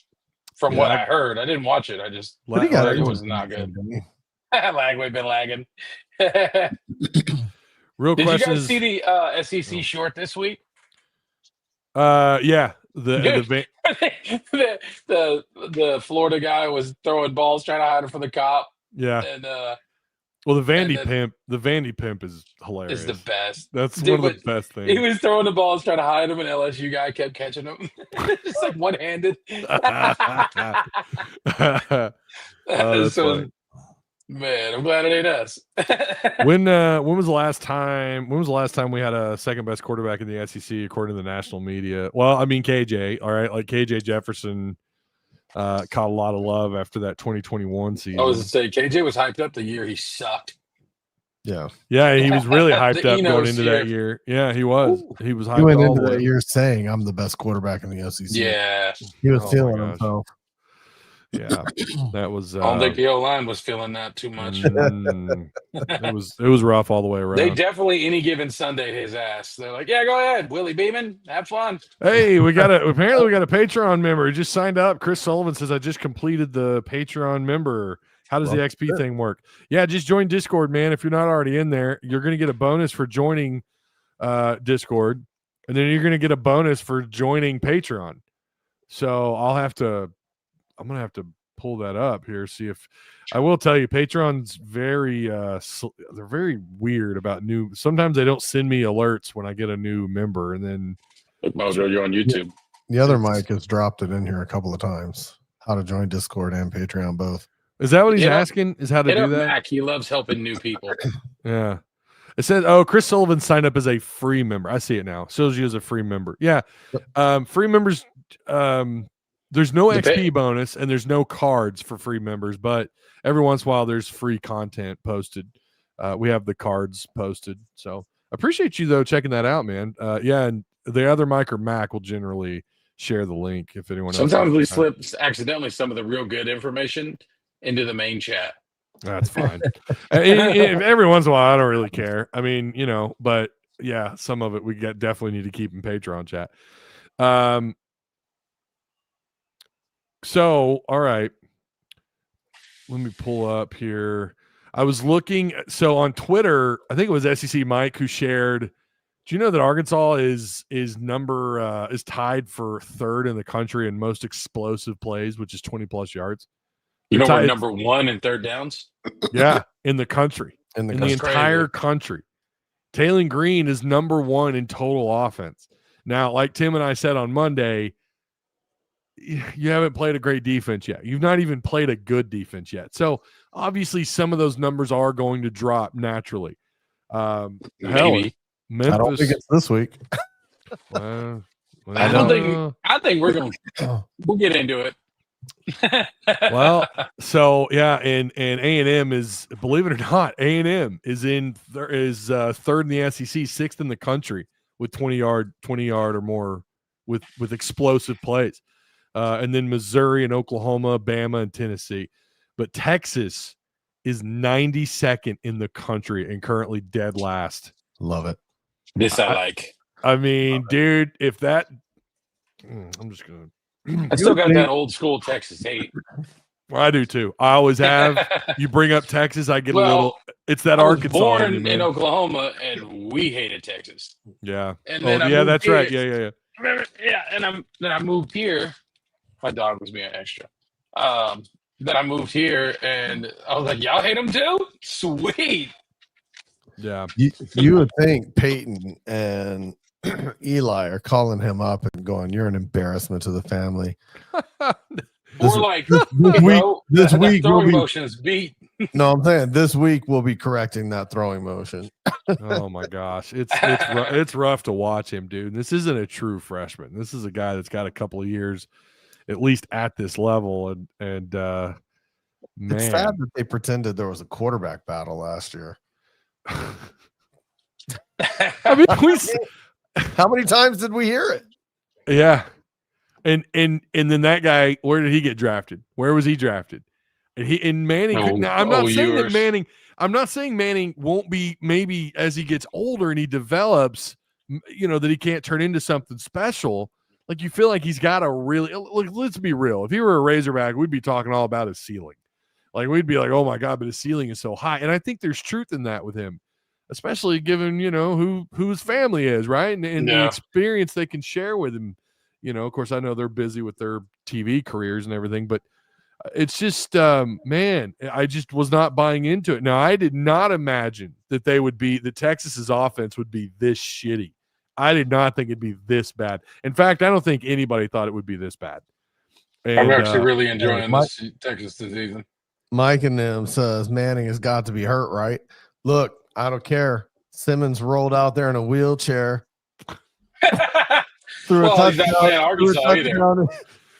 Speaker 3: From what I heard, I didn't watch it. I just heard it was not good. Lagway been lagging.
Speaker 2: Real
Speaker 3: Did
Speaker 2: question
Speaker 3: you guys see the SEC short this week?
Speaker 2: Yeah.
Speaker 3: The Florida guy was throwing balls trying to hide him from the cop.
Speaker 2: Yeah.
Speaker 3: And
Speaker 2: well, the Vandy pimp is hilarious.
Speaker 3: Is the best.
Speaker 2: That's one of the best things.
Speaker 3: He was throwing the balls trying to hide him, and LSU guy kept catching him, just like one-handed.
Speaker 2: Funny.
Speaker 3: Man, I'm glad it ain't us.
Speaker 2: When was the last time we had a second best quarterback in the SEC according to the national media? Well, I mean KJ, all right, like KJ Jefferson caught a lot of love after that 2021 season.
Speaker 3: I was to say KJ was hyped up the year he sucked.
Speaker 2: Yeah, he was really hyped up going into that year. Yeah, he was.
Speaker 3: Ooh.
Speaker 2: He was hyped.
Speaker 6: He went into that year saying, "I'm the best quarterback in the SEC."
Speaker 3: Yeah,
Speaker 6: he was feeling himself.
Speaker 2: Yeah, that was.
Speaker 3: I don't think the O-line was feeling that too much.
Speaker 2: It was rough all the way around.
Speaker 3: They definitely any given Sunday his ass. They're like, yeah, go ahead, Willie Beeman, have fun.
Speaker 2: Hey, apparently we got a Patreon member who just signed up. Chris Sullivan says, I just completed the Patreon member. How does the XP thing work? Yeah, just join Discord, man. If you're not already in there, you're going to get a bonus for joining Discord, and then you're going to get a bonus for joining Patreon. So I'm going to have to pull that up here, see if I will tell you Patreon's very they're very weird about new. Sometimes they don't send me alerts when I get a new member, and then
Speaker 3: Mojo, you're on YouTube.
Speaker 6: The other Mike has dropped it in here a couple of times. How to join Discord and Patreon both.
Speaker 2: Is that what he's asking? Is how to do that?
Speaker 3: Mac. He loves helping new people.
Speaker 2: Yeah. It says, Chris Sullivan signed up as a free member. I see it now. Shows you as a free member. Yeah. Free members, there's no XP bonus and there's no cards for free members, but every once in a while there's free content posted. We have the cards posted. So appreciate you though checking that out, man. Yeah, and the other Mike or Mac will generally share the link if anyone
Speaker 3: Sometimes we slip accidentally some of the real good information into the main chat.
Speaker 2: That's fine. Every once in a while, I don't really care. I mean, but yeah, some of it we definitely need to keep in Patreon chat. So, all right. Let me pull up here. I was looking. So on Twitter, I think it was SEC Mike who shared. Do you know that Arkansas is tied for third in the country in most explosive plays, which is 20+ yards?
Speaker 3: We're number one in third downs.
Speaker 2: Yeah, in the country, in the entire country. Taylor Green is number one in total offense. Now, like Tim and I said on Monday, you haven't played a great defense yet. You've not even played a good defense yet. So obviously, some of those numbers are going to drop naturally.
Speaker 3: Maybe.
Speaker 2: Memphis,
Speaker 6: I don't think it's this week.
Speaker 3: I think we're going. We'll get into it.
Speaker 2: Well, so yeah, and A&M is, believe it or not, A&M is third in the SEC, sixth in the country with 20 yard or more with explosive plays, and then Missouri and Oklahoma, Bama and Tennessee, but Texas is 92nd in the country and currently dead last.
Speaker 6: Love it.
Speaker 3: This I like.
Speaker 2: I mean, dude, if that I'm just gonna.
Speaker 3: I still got that old school Texas hate.
Speaker 2: Well, I do too. I always have. You bring up Texas, I get a little. It's that
Speaker 3: I was
Speaker 2: Arkansas
Speaker 3: born
Speaker 2: in me,
Speaker 3: in
Speaker 2: man.
Speaker 3: Oklahoma, and we hated Texas.
Speaker 2: Yeah.
Speaker 3: And then I
Speaker 2: yeah,
Speaker 3: moved
Speaker 2: that's
Speaker 3: here.
Speaker 2: right. Yeah.
Speaker 3: Yeah, and then I moved here. My dog was being extra. Then I moved here, and I was like, "Y'all hate him too? Sweet."
Speaker 2: Yeah.
Speaker 6: You would think Peyton and Eli are calling him up and going, "You're an embarrassment to the family."
Speaker 3: Or like,
Speaker 6: this
Speaker 3: that
Speaker 6: week will
Speaker 3: throwing
Speaker 6: be.
Speaker 3: motions beat.
Speaker 6: No, I'm saying this week we'll be correcting that throwing motion.
Speaker 2: Oh my gosh, it's rough to watch him, dude. This isn't a true freshman. This is a guy that's got a couple of years, at least at this level, and man,
Speaker 6: It's sad that they pretended there was a quarterback battle last year.
Speaker 2: I mean,
Speaker 6: how many times did we hear it?
Speaker 2: Yeah, and then that guy, where did he get drafted? Where was he drafted? And Manning. Now, I'm not saying that Manning. I'm not saying Manning won't be, maybe as he gets older and he develops, that he can't turn into something special. Like, you feel like he's got a really, look, let's be real. If he were a Razorback, we'd be talking all about his ceiling. Like, we'd be like, oh my God, but his ceiling is so high. And I think there's truth in that with him, especially given, who his family is, right? And the experience they can share with him. Of course, I know they're busy with their TV careers and everything, but it's just, man, I just was not buying into it. Now, I did not imagine that Texas's offense would be this shitty. I did not think it'd be this bad. In fact, I don't think anybody thought it would be this bad. And,
Speaker 3: I'm actually really enjoying this Texas season.
Speaker 6: Mike and them says Manning has got to be hurt, right? Look, I don't care. Simmons rolled out there in a wheelchair.
Speaker 3: He's not playing Arkansas either.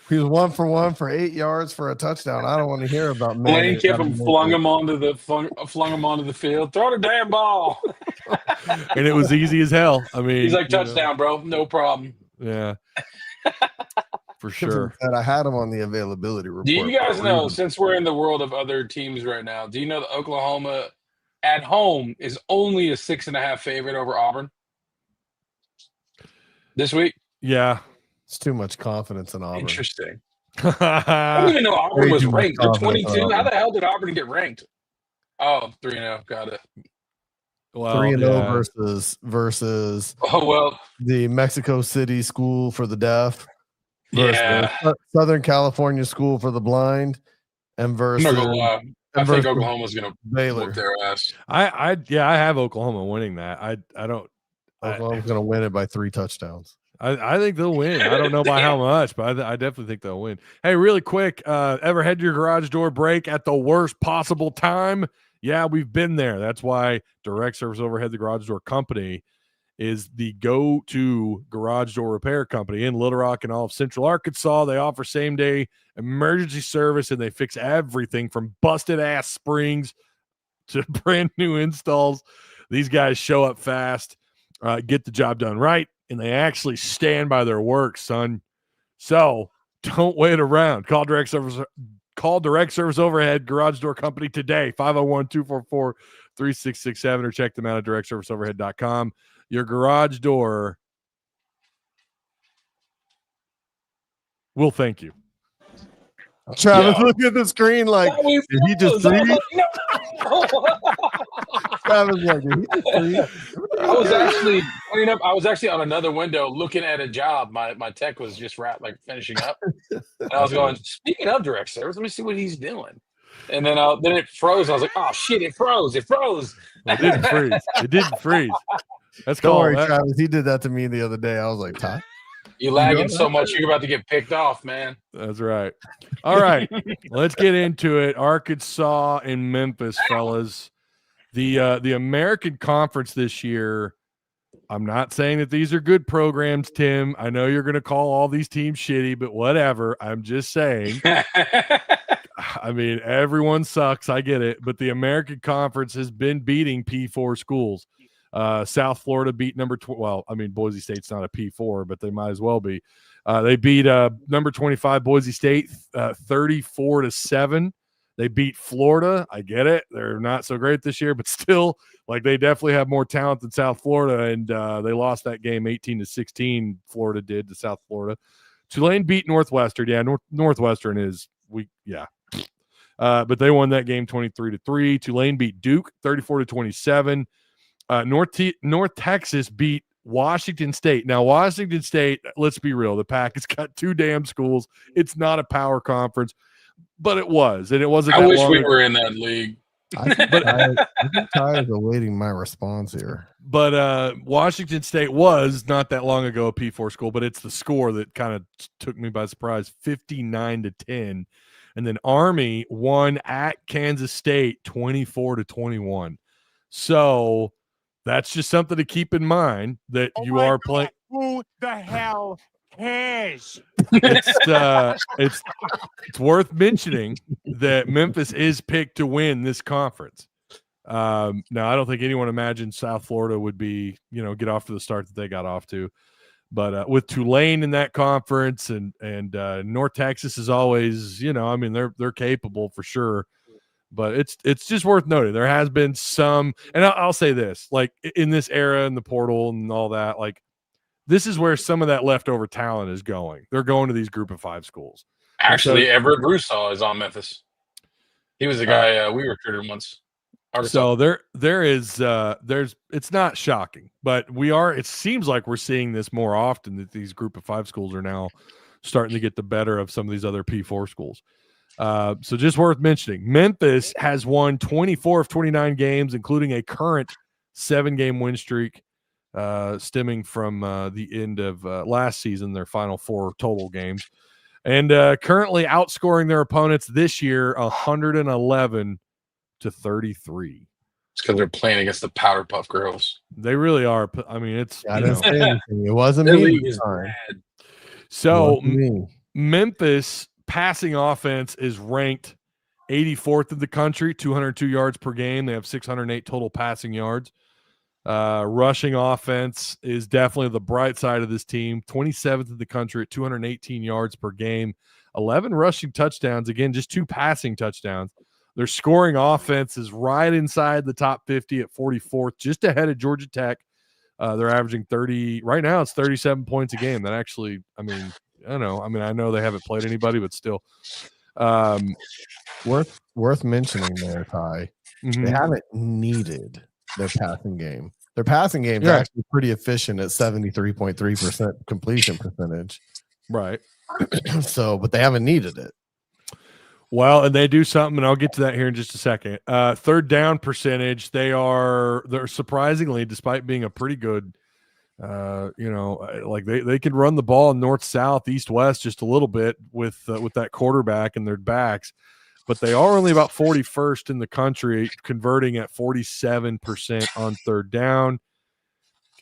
Speaker 6: He was 1 for 1 for 8 yards for a touchdown. I don't want to hear about Manning.
Speaker 3: Lane Kiffin flung him onto the field. Throw the damn ball.
Speaker 2: And it was easy as hell. I mean,
Speaker 3: he's like, touchdown, bro. No problem.
Speaker 2: Yeah. For sure.
Speaker 6: I had him on the availability report.
Speaker 3: Do you guys know, since we're in the world of other teams right now, do you know that Oklahoma at home is only a 6.5 favorite over Auburn this week?
Speaker 2: Yeah.
Speaker 6: It's too much confidence in Auburn.
Speaker 3: Interesting. I didn't even know Auburn was ranked. They're 22. How the hell did Auburn get ranked? Oh, 3-0. Got it.
Speaker 6: Well, 3-0 versus the Mexico City School for the Deaf. Southern California School for the Blind, and versus.
Speaker 3: I'm not gonna lie. I think Oklahoma's gonna whoop their ass.
Speaker 2: I have Oklahoma winning that. I don't.
Speaker 6: Oklahoma's gonna win it by 3 touchdowns.
Speaker 2: I think they'll win. I don't know by how much, but I definitely think they'll win. Hey, really quick, ever had your garage door break at the worst possible time? Yeah, we've been there. That's why Direct Service Overhead, the garage door company, is the go-to garage door repair company in Little Rock and all of Central Arkansas. They offer same-day emergency service, and they fix everything from busted-ass springs to brand-new installs. These guys show up fast, get the job done right, and they actually stand by their work, son. So don't wait around. Call Direct Service Overhead Garage Door Company today, 501-244-3667, or check them out at directserviceoverhead.com. Your garage door will thank you.
Speaker 6: Travis, look at the screen like, did he just breathe? Travis, like, did he just breathe?
Speaker 3: I was actually on another window looking at a job. My tech was just finishing up. And I was going, speaking of direct service, let me see what he's doing. And then it froze. I was like, oh shit, it froze. It froze.
Speaker 2: It didn't freeze. It didn't freeze. That's
Speaker 6: Don't
Speaker 2: cool.
Speaker 6: worry, Travis. He did that to me the other day. I was like, Ty,
Speaker 3: you lagging so much, you're about to get picked off, man.
Speaker 2: That's right. All right, let's get into it. Arkansas and Memphis, fellas. The American Conference this year. I'm not saying that these are good programs, Tim. I know you're going to call all these teams shitty, but whatever. I'm just saying. I mean, everyone sucks. I get it. But the American Conference has been beating P4 schools. South Florida beat number 12. Well, I mean, Boise State's not a P4, but they might as well be. They beat number 25 Boise State 34-7. They beat Florida. I get it. They're not so great this year, but still, they definitely have more talent than South Florida, and they lost that game 18-16. Florida did to South Florida. Tulane beat Northwestern. Yeah, Northwestern is weak. Yeah. But they won that game 23-3. Tulane beat Duke 34-27. North Texas beat Washington State. Now, Washington State, let's be real, the Pac has got 2 damn schools. It's not a power conference, but it was, and it wasn't.
Speaker 3: I
Speaker 2: that
Speaker 3: wish
Speaker 2: long
Speaker 3: we
Speaker 2: ago.
Speaker 3: were in that league.
Speaker 6: I think Ty is awaiting my response here.
Speaker 2: But Washington State was not that long ago a P4 school, but it's the score that kind of took me by surprise, 59-10. And then Army won at Kansas State 24-21. So that's just something to keep in mind that you are playing.
Speaker 7: Who the hell cares?
Speaker 2: It's worth mentioning that Memphis is picked to win this conference. Now, I don't think anyone imagined South Florida would be, get off to the start that they got off to. But with Tulane in that conference and North Texas is always, they're capable for sure. But it's just worth noting there has been some, and I'll say this, like in this era and the portal and all that, like this is where some of that leftover talent is going. They're going to these Group of 5 schools.
Speaker 3: Actually, Everett Broussard is on Memphis. He was the guy we recruited once.
Speaker 2: So there's it's not shocking, but it seems like we're seeing this more often that these Group of 5 schools are now starting to get the better of some of these other P4 schools. So just worth mentioning, Memphis has won 24 of 29 games, including a current 7-game win streak, stemming from the end of last season, their final 4 total games, and currently outscoring their opponents this year 111-33.
Speaker 3: It's because they're playing against the Powder Puff Girls.
Speaker 2: They really are. I mean, it's
Speaker 6: I didn't say anything. It wasn't
Speaker 3: Their
Speaker 6: me.
Speaker 3: league is bad.
Speaker 2: So Memphis passing offense is ranked 84th in the country, 202 yards per game. They have 608 total passing yards. Rushing offense is definitely the bright side of this team, 27th in the country at 218 yards per game, 11 rushing touchdowns. Again, just 2 passing touchdowns. Their scoring offense is right inside the top 50 at 44th, just ahead of Georgia Tech. They're averaging 30 right now. It's 37 points a game. That actually, I know they haven't played anybody, but still,
Speaker 6: worth mentioning there, Ty.
Speaker 2: Mm-hmm.
Speaker 6: They haven't needed their passing game. Their passing game is actually pretty efficient at 73.3% completion percentage.
Speaker 2: Right.
Speaker 6: So, but they haven't needed it.
Speaker 2: Well, and they do something, and I'll get to that here in just a second. Third down percentage, they're surprisingly, despite being a pretty good, like they can run the ball north, south, east, west just a little bit with that quarterback and their backs, but they are only about 41st in the country, converting at 47% on third down.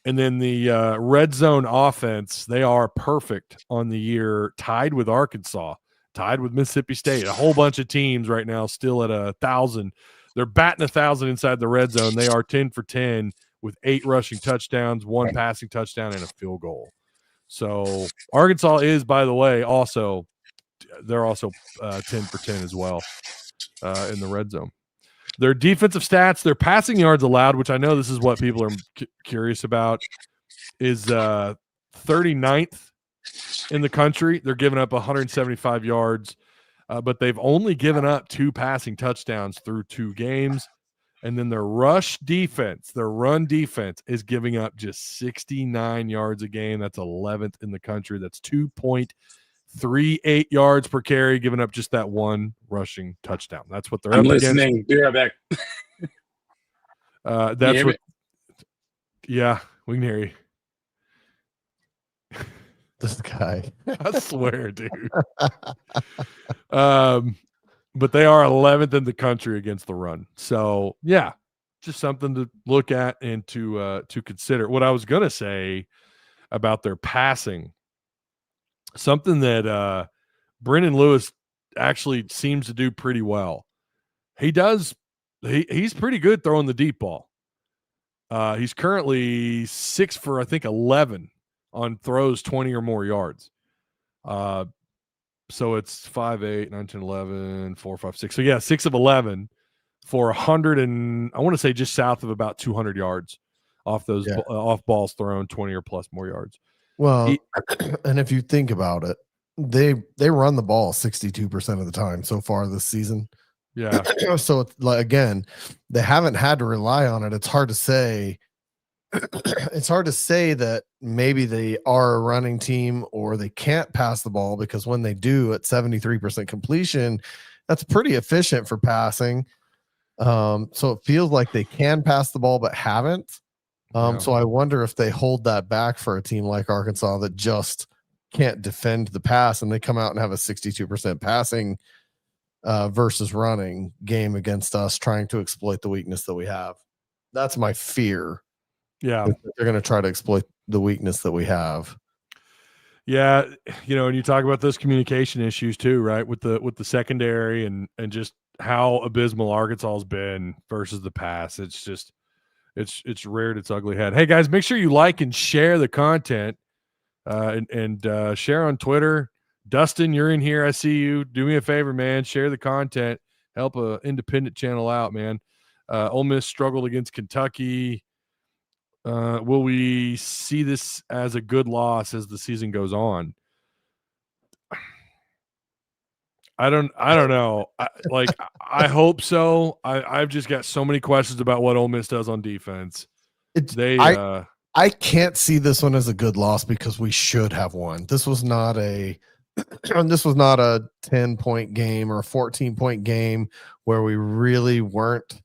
Speaker 2: And then the red zone offense, they are perfect on the year, tied with Arkansas. Tied with Mississippi State, a whole bunch of teams right now still at 1,000. They're batting 1,000 inside the red zone. They are 10 for 10 with 8 rushing touchdowns, 1 passing touchdown, and a field goal. So Arkansas is, by the way, they're also 10 for 10 as well in the red zone. Their defensive stats, their passing yards allowed, which I know this is what people are curious about, is 39th. In the country. They're giving up 175 yards, but they've only given up 2 passing touchdowns through 2 games. And then their run defense is giving up just 69 yards a game. That's 11th in the country. That's 2.38 yards per carry, giving up just that 1 rushing touchdown. That's what they're up
Speaker 3: listening.
Speaker 2: against.
Speaker 3: Be right back.
Speaker 2: That's what. Yeah, we can hear you.
Speaker 6: This guy.
Speaker 2: I swear, dude. But they are 11th in the country against the run. So, yeah, just something to look at and to consider. What I was going to say about their passing, something that Brennan Lewis actually seems to do pretty well. He's pretty good throwing the deep ball. He's currently 6 for, I think, 11 on throws 20 or more yards. So it's 5, 8, 9, 10, 11, 4, 5, 6. So yeah, 6 of 11 for 100 and I want to say just south of about 200 yards off those off balls thrown, 20 or plus more yards.
Speaker 6: Well, and if you think about it, they run the ball 62% of the time so far this season.
Speaker 2: Yeah.
Speaker 6: So it's like, again, they haven't had to rely on it. It's hard to say. It's hard to say that maybe they are a running team or they can't pass the ball, because when they do at 73% completion, that's pretty efficient for passing. So it feels like they can pass the ball but haven't. So I wonder if they hold that back for a team like Arkansas that just can't defend the pass, and they come out and have a 62% passing versus running game against us, trying to exploit the weakness that we have. That's my fear.
Speaker 2: Yeah.
Speaker 6: They're going to try to exploit the weakness that we have.
Speaker 2: Yeah. And you talk about those communication issues too, right? With the secondary and just how abysmal Arkansas has been versus the pass. It's just, it's reared its ugly head. Hey guys, make sure you like and share the content and share on Twitter. Dustin, you're in here. I see you. Do me a favor, man. Share the content. Help a independent channel out, man. Ole Miss struggled against Kentucky. Will we see this as a good loss as the season goes on? I don't know. I hope so. I've just got so many questions about what Ole Miss does on defense.
Speaker 6: I can't see this one as a good loss because we should have won. This was not a 10-point game or a 14-point game where we really weren't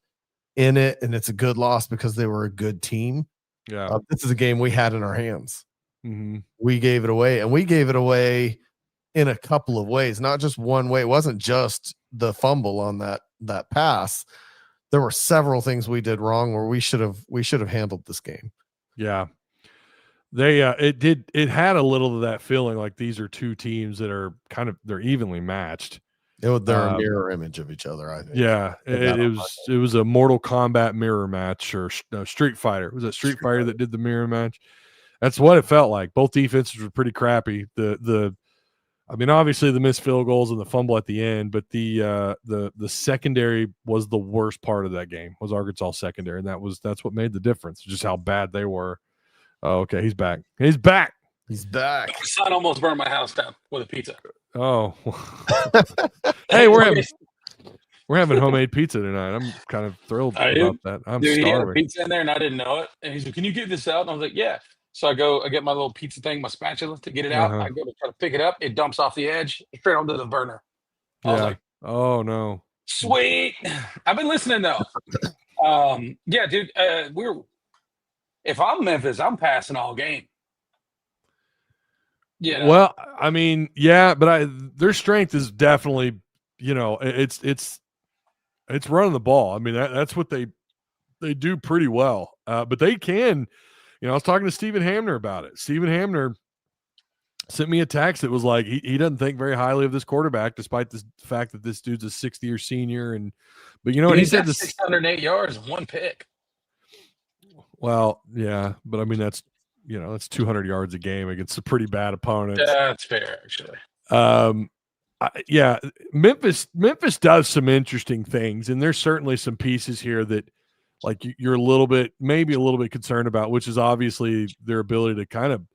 Speaker 6: in it, and it's a good loss because they were a good team.
Speaker 2: Yeah.
Speaker 6: This is a game we had in our hands.
Speaker 2: Mm-hmm.
Speaker 6: We gave it away, and we gave it away in a couple of ways, not just one way. It wasn't just the fumble on that pass. There were several things we did wrong where we should have handled this game.
Speaker 2: Yeah. It had a little of that feeling like these are two teams that are they're evenly matched.
Speaker 6: They're a mirror image of each other, I think.
Speaker 2: Yeah, it was a Mortal Kombat mirror match, or Street Fighter. Was it Street Fighter that did the mirror match? That's what it felt like. Both defenses were pretty crappy. Obviously the missed field goals and the fumble at the end, but the secondary was the worst part of that game. Was Arkansas secondary, and that's what made the difference. Just how bad they were. Oh, okay, he's back. He's back.
Speaker 6: He's back.
Speaker 3: My son almost burned my house down with a pizza.
Speaker 2: Oh, hey, we're having homemade pizza tonight. I'm kind of thrilled about that. I'm
Speaker 3: starving. He had a pizza in there, and I didn't know it. And he's like, "Can you get this out?" And I was like, "Yeah." So I get my little pizza thing, my spatula to get it out. I go to try to pick it up. It dumps off the edge straight onto the burner. I was like,
Speaker 2: "Oh no,
Speaker 3: sweet." I've been listening though. Yeah, dude. If I'm Memphis, I'm passing all game. Yeah.
Speaker 2: Well, but their strength is definitely, it's running the ball. That's what they do pretty well. But they can, I was talking to Stephen Hamner about it. Stephen Hamner sent me a text that was like, he doesn't think very highly of this quarterback, despite the fact that this dude's a 6th-year senior. But he said this
Speaker 3: 608 yards, 1 pick.
Speaker 2: Well, yeah, but that's, that's 200 yards a game against a pretty bad opponent.
Speaker 3: That's fair, actually.
Speaker 2: Memphis does some interesting things, and there's certainly some pieces here that, like, you're maybe a little bit concerned about, which is obviously their ability to kind of,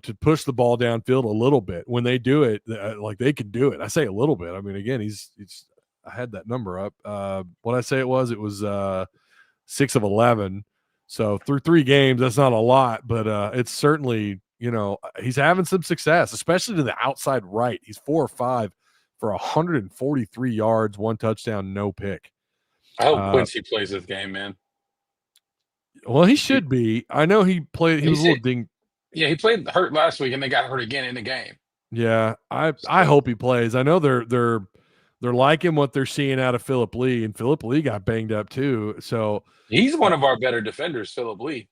Speaker 2: to push the ball downfield a little bit. When they do it, they can do it. I say a little bit. Again, I had that number up. What I say it was 6 of 11. So through 3 games, that's not a lot, but it's certainly, he's having some success, especially to the outside right. He's 4 or 5 for 143 yards, 1 touchdown, no pick.
Speaker 3: I hope Quincy plays this game, man.
Speaker 2: Well, he should be. I know he played. He was a little ding.
Speaker 3: Yeah, he played hurt last week, and they got hurt again in the game.
Speaker 2: Yeah, I hope he plays. I know they're liking what they're seeing out of Phillip Lee, and Phillip Lee got banged up too. So
Speaker 3: he's one of our better defenders, Phillip Lee.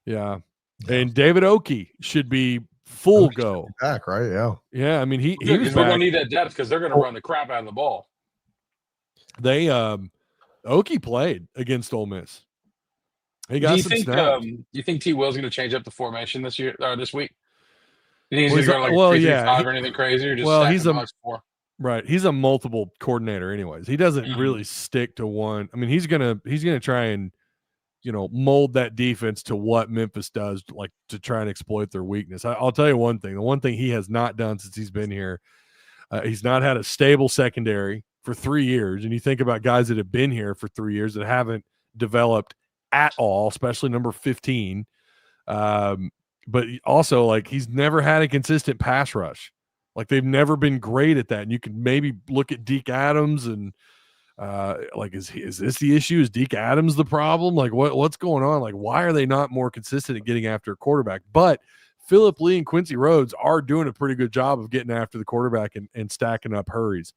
Speaker 2: Yeah, and David Oki should be full go
Speaker 6: back, right? Yeah,
Speaker 2: yeah. He was back.
Speaker 3: We're gonna need that depth because they're gonna run the crap out of the ball.
Speaker 2: They Oki played against Ole Miss. He got some snaps.
Speaker 3: Do you think T. Will's gonna change up the formation this year or this week? He's gonna go 3-5 or anything crazy, or just
Speaker 2: he's Right. He's a multiple coordinator anyways. He doesn't really stick to one. He's gonna try and mold that defense to what Memphis does, like to try and exploit their weakness. I'll tell you one thing. The one thing he has not done since he's been here, he's not had a stable secondary for 3 years. And you think about guys that have been here for 3 years that haven't developed at all, especially number 15. But also, like, he's never had a consistent pass rush. Like, they've never been great at that. And you can maybe look at Deke Adams and like, is this the issue? Is Deke Adams the problem? Like, what's going on? Like, why are they not more consistent at getting after a quarterback? But Phillip Lee and Quincy Rhodes are doing a pretty good job of getting after the quarterback and stacking up hurries.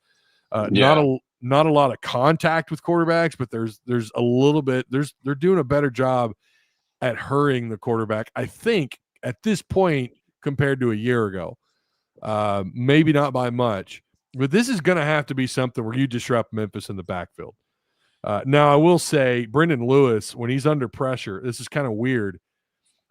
Speaker 2: Not a lot of contact with quarterbacks, but there's a little bit. They're doing a better job at hurrying the quarterback, I think, at this point compared to a year ago. Maybe not by much, but this is going to have to be something where you disrupt Memphis in the backfield. Now, I will say Brendan Lewis, when he's under pressure, this is kind of weird.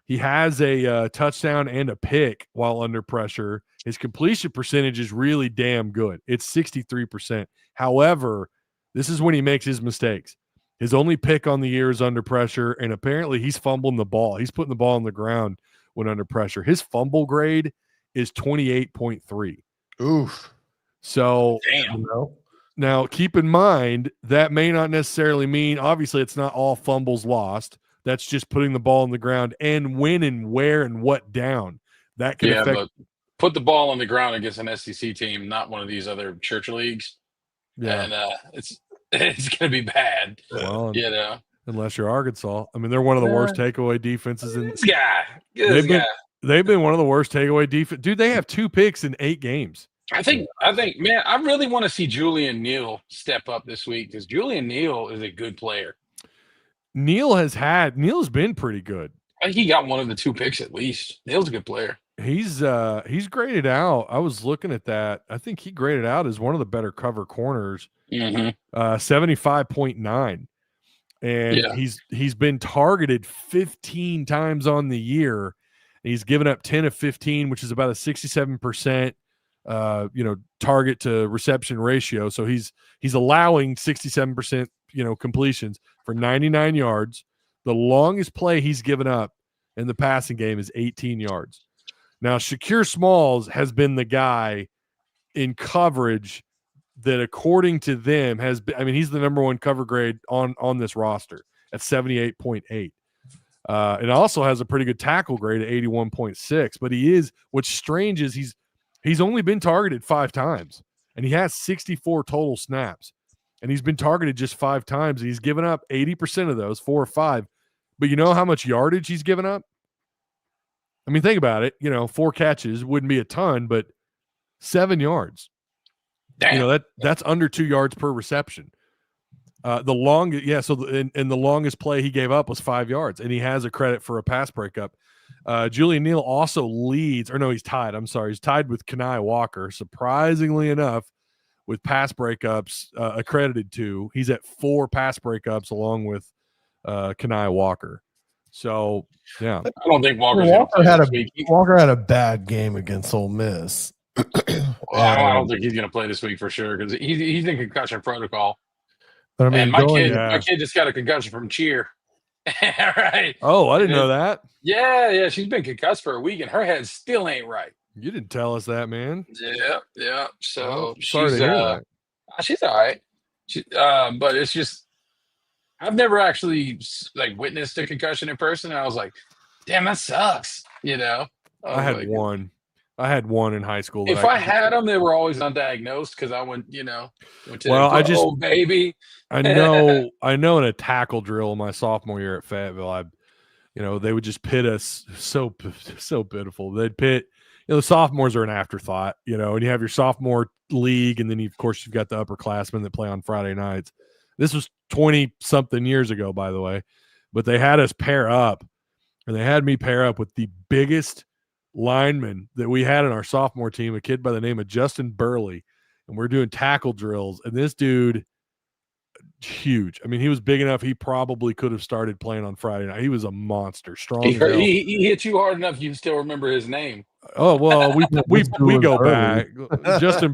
Speaker 2: He has a touchdown and a pick while under pressure. His completion percentage is really damn good. It's 63%. However, this is when he makes his mistakes. His only pick on the year is under pressure, and apparently he's fumbling the ball. He's putting the ball on the ground when under pressure. His fumble grade is 28.3.
Speaker 6: Oof.
Speaker 2: So
Speaker 3: Damn.
Speaker 2: Now keep in mind that may not necessarily mean, obviously it's not all fumbles lost. That's just putting the ball on the ground, and when and where and what down. That can affect.
Speaker 3: But put the ball on the ground against an SEC team, not one of these other church leagues.
Speaker 2: Yeah.
Speaker 3: And it's going to be bad.
Speaker 2: Well,
Speaker 3: Unless
Speaker 2: you're Arkansas. I mean, they're one of the worst takeaway defenses in
Speaker 3: this guy.
Speaker 2: They've been one of the worst takeaway defense. Dude, they have 2 picks in 8 games.
Speaker 3: I think, man, I really want to see Julian Neal step up this week because Julian Neal is a good player.
Speaker 2: Neal's been pretty good.
Speaker 3: I think he got one of the 2 picks at least. Neal's a good player.
Speaker 2: He's graded out. I was looking at that. I think he graded out as one of the better cover corners. 75.9. And he's been targeted 15 times on the year. He's given up 10 of 15, which is about a 67% target to reception ratio. So he's allowing 67% completions for 99 yards. The longest play he's given up in the passing game is 18 yards. Now, Shakir Smalls has been the guy in coverage that, according to them, he's the number 1 cover grade on this roster at 78.8. It also has a pretty good tackle grade at 81.6. But what's strange is he's only been targeted 5 times, and he has 64 total snaps, and he's been targeted just 5 times. And he's given up 80% of those, 4 or 5. But you know how much yardage he's given up? I mean, think about it. 4 catches wouldn't be a ton, but 7 yards.
Speaker 3: Damn.
Speaker 2: That's under 2 yards per reception. The longest play he gave up was 5 yards, and he has a credit for a pass breakup. Julian Neal also leads, or no, he's tied. I'm sorry. He's tied with Kenai Walker, surprisingly enough, with pass breakups accredited to. He's at 4 pass breakups along with Kenai Walker. So, yeah.
Speaker 3: I don't think Walker
Speaker 6: had a bad game against Ole Miss.
Speaker 3: I don't think he's going to play this week for sure because he's in concussion protocol.
Speaker 6: But I mean,
Speaker 3: and my kid just got a concussion from cheer. Right.
Speaker 2: Oh, I didn't know that.
Speaker 3: Yeah. She's been concussed for a week, and her head still ain't right.
Speaker 2: You didn't tell us that, man.
Speaker 3: Yeah. So
Speaker 2: sorry to hear that.
Speaker 3: She's all right. But it's just I've never actually witnessed a concussion in person, and I was like, "Damn, that sucks."
Speaker 2: I had one. I had one in high school.
Speaker 3: If I had them, they were always undiagnosed because I went to
Speaker 2: old
Speaker 3: baby.
Speaker 2: I know in a tackle drill my sophomore year at Fayetteville, they would just pit us so pitiful. They'd pit, the sophomores are an afterthought, and you have your sophomore league, and then of course you've got the upperclassmen that play on Friday nights. This was 20-something years ago, by the way, but they had us pair up, and they had me pair up with the biggest lineman that we had in our sophomore team, a kid by the name of Justin Burley, and we're doing tackle drills, and this dude, huge. I mean, he was big enough he probably could have started playing on Friday night. He was a monster, strong.
Speaker 3: He hit you hard enough you still remember his name.
Speaker 2: Oh well, we go back. Justin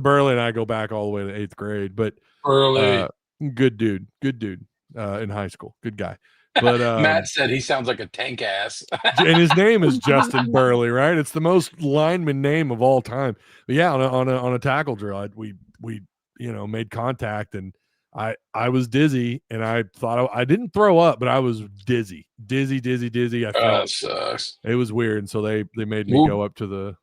Speaker 2: Burley and I go back all the way to 8th grade, but
Speaker 3: Burley,
Speaker 2: good dude in high school, good guy. But
Speaker 3: Matt said he sounds like a tank ass.
Speaker 2: and his name is Justin Burley, right? It's the most lineman name of all time. But yeah, on a tackle drill, we made contact, and I was dizzy, and I thought I didn't throw up, but I was dizzy. I felt
Speaker 3: Sucks.
Speaker 2: it was weird, and so they made me go up to the.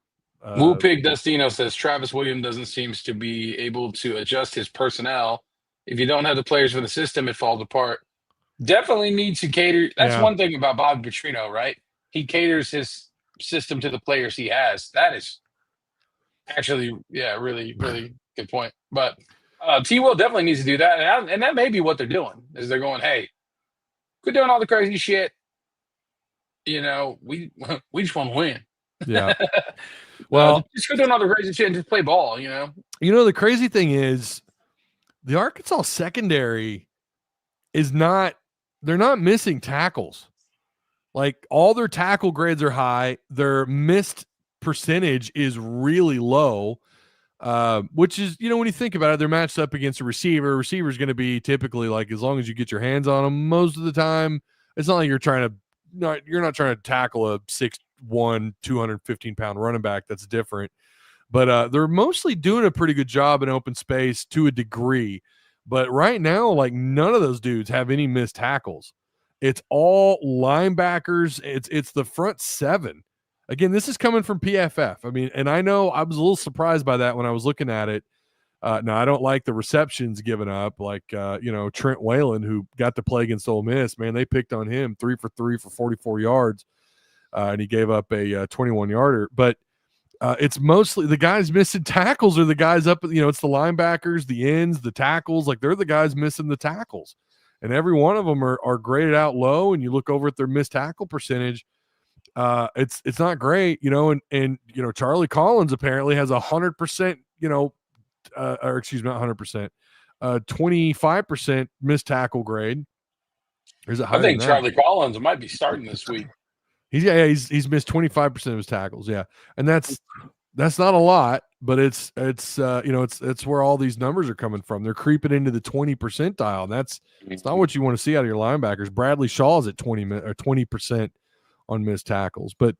Speaker 3: Woo Pig Dustino says Travis Williams doesn't seem to be able to adjust his personnel. If you don't have the players for the system, it falls apart. Definitely needs to cater. That's one thing about Bob Petrino, right? He caters his system to the players he has. That is actually, really, really good point. But T. Will definitely needs to do that, and that may be what they're doing. Is they're going, hey, quit doing all the crazy shit. We just want to win.
Speaker 2: Yeah. Well,
Speaker 3: just quit doing all the crazy shit and just play ball.
Speaker 2: The crazy thing is, the Arkansas secondary is not. They're not missing tackles. Like, all their tackle grades are high. Their missed percentage is really low, which is, when you think about it, they're matched up against a receiver. A receiver is going to be typically, like, as long as you get your hands on them most of the time. It's not like you're not trying to tackle a 6'1", 215-pound running back. That's different. But they're mostly doing a pretty good job in open space to a degree. But right now, like, none of those dudes have any missed tackles. It's all linebackers. It's the front seven. Again, this is coming from PFF. I mean, and I know I was a little surprised by that when I was looking at it. Now, I don't like the receptions given up, like, Trent Whalen, who got to play against Ole Miss. Man, they picked on him 3 for 3 for 44 yards, and he gave up a 21-yarder. But it's mostly the guys missing tackles are the guys up, it's the linebackers, the ends, the tackles. Like, they're the guys missing the tackles. And every one of them are graded out low, and you look over at their missed tackle percentage. It's not great, and Charlie Collins apparently has 100%, or excuse me, not 100%, 25% missed tackle grade. Or is it higher?
Speaker 3: I think Charlie Collins might be starting this week.
Speaker 2: He's missed 25% of his tackles. Yeah. And that's not a lot, but it's where all these numbers are coming from. They're creeping into the 20 percentile. And it's not what you want to see out of your linebackers. Bradley Shaw's at 20% on missed tackles, but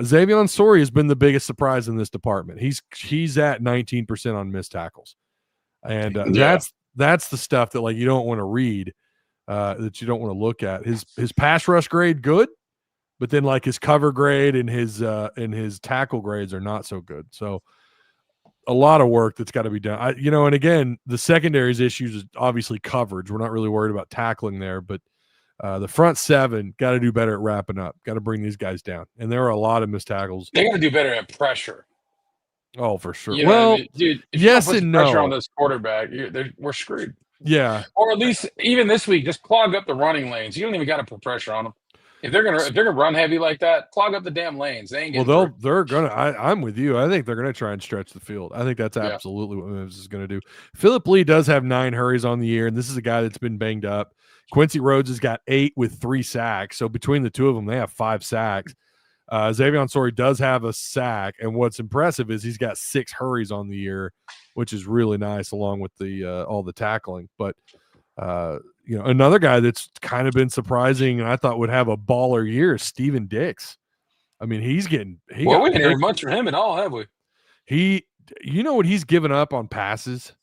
Speaker 2: Xavier Sori has been the biggest surprise in this department. He's at 19% on missed tackles. And that's the stuff that, like, you don't want to read, that you don't want to look at. His pass rush grade, good. But then, like, his cover grade and his tackle grades are not so good. So a lot of work that's got to be done. And again, the secondary's issues is obviously coverage. We're not really worried about tackling there, but the front seven got to do better at wrapping up. Got to bring these guys down. And there are a lot of missed tackles.
Speaker 3: They got to do better at pressure.
Speaker 2: Oh, for sure.
Speaker 3: Dude, if
Speaker 2: yes
Speaker 3: you don't put
Speaker 2: and
Speaker 3: pressure
Speaker 2: no
Speaker 3: on this quarterback, we're screwed.
Speaker 2: Yeah.
Speaker 3: Or at least even this week, just clog up the running lanes. You don't even got to put pressure on them. If they're gonna run heavy like that, clog up the damn lanes. They ain't getting
Speaker 2: they're gonna. I'm with you. I think they're gonna try and stretch the field. I think that's absolutely what Memphis is gonna do. Phillip Lee does have 9 hurries on the year, and this is a guy that's been banged up. Quincy Rhodes has got 8 with 3 sacks. So between the two of them, they have 5 sacks. Xavier Sori does have a sack, and what's impressive is he's got 6 hurries on the year, which is really nice, along with the all the tackling. But another guy that's kind of been surprising and I thought would have a baller year is Steven Dix. I mean, we didn't
Speaker 3: hear much from him at all, have we?
Speaker 2: You know what he's given up on passes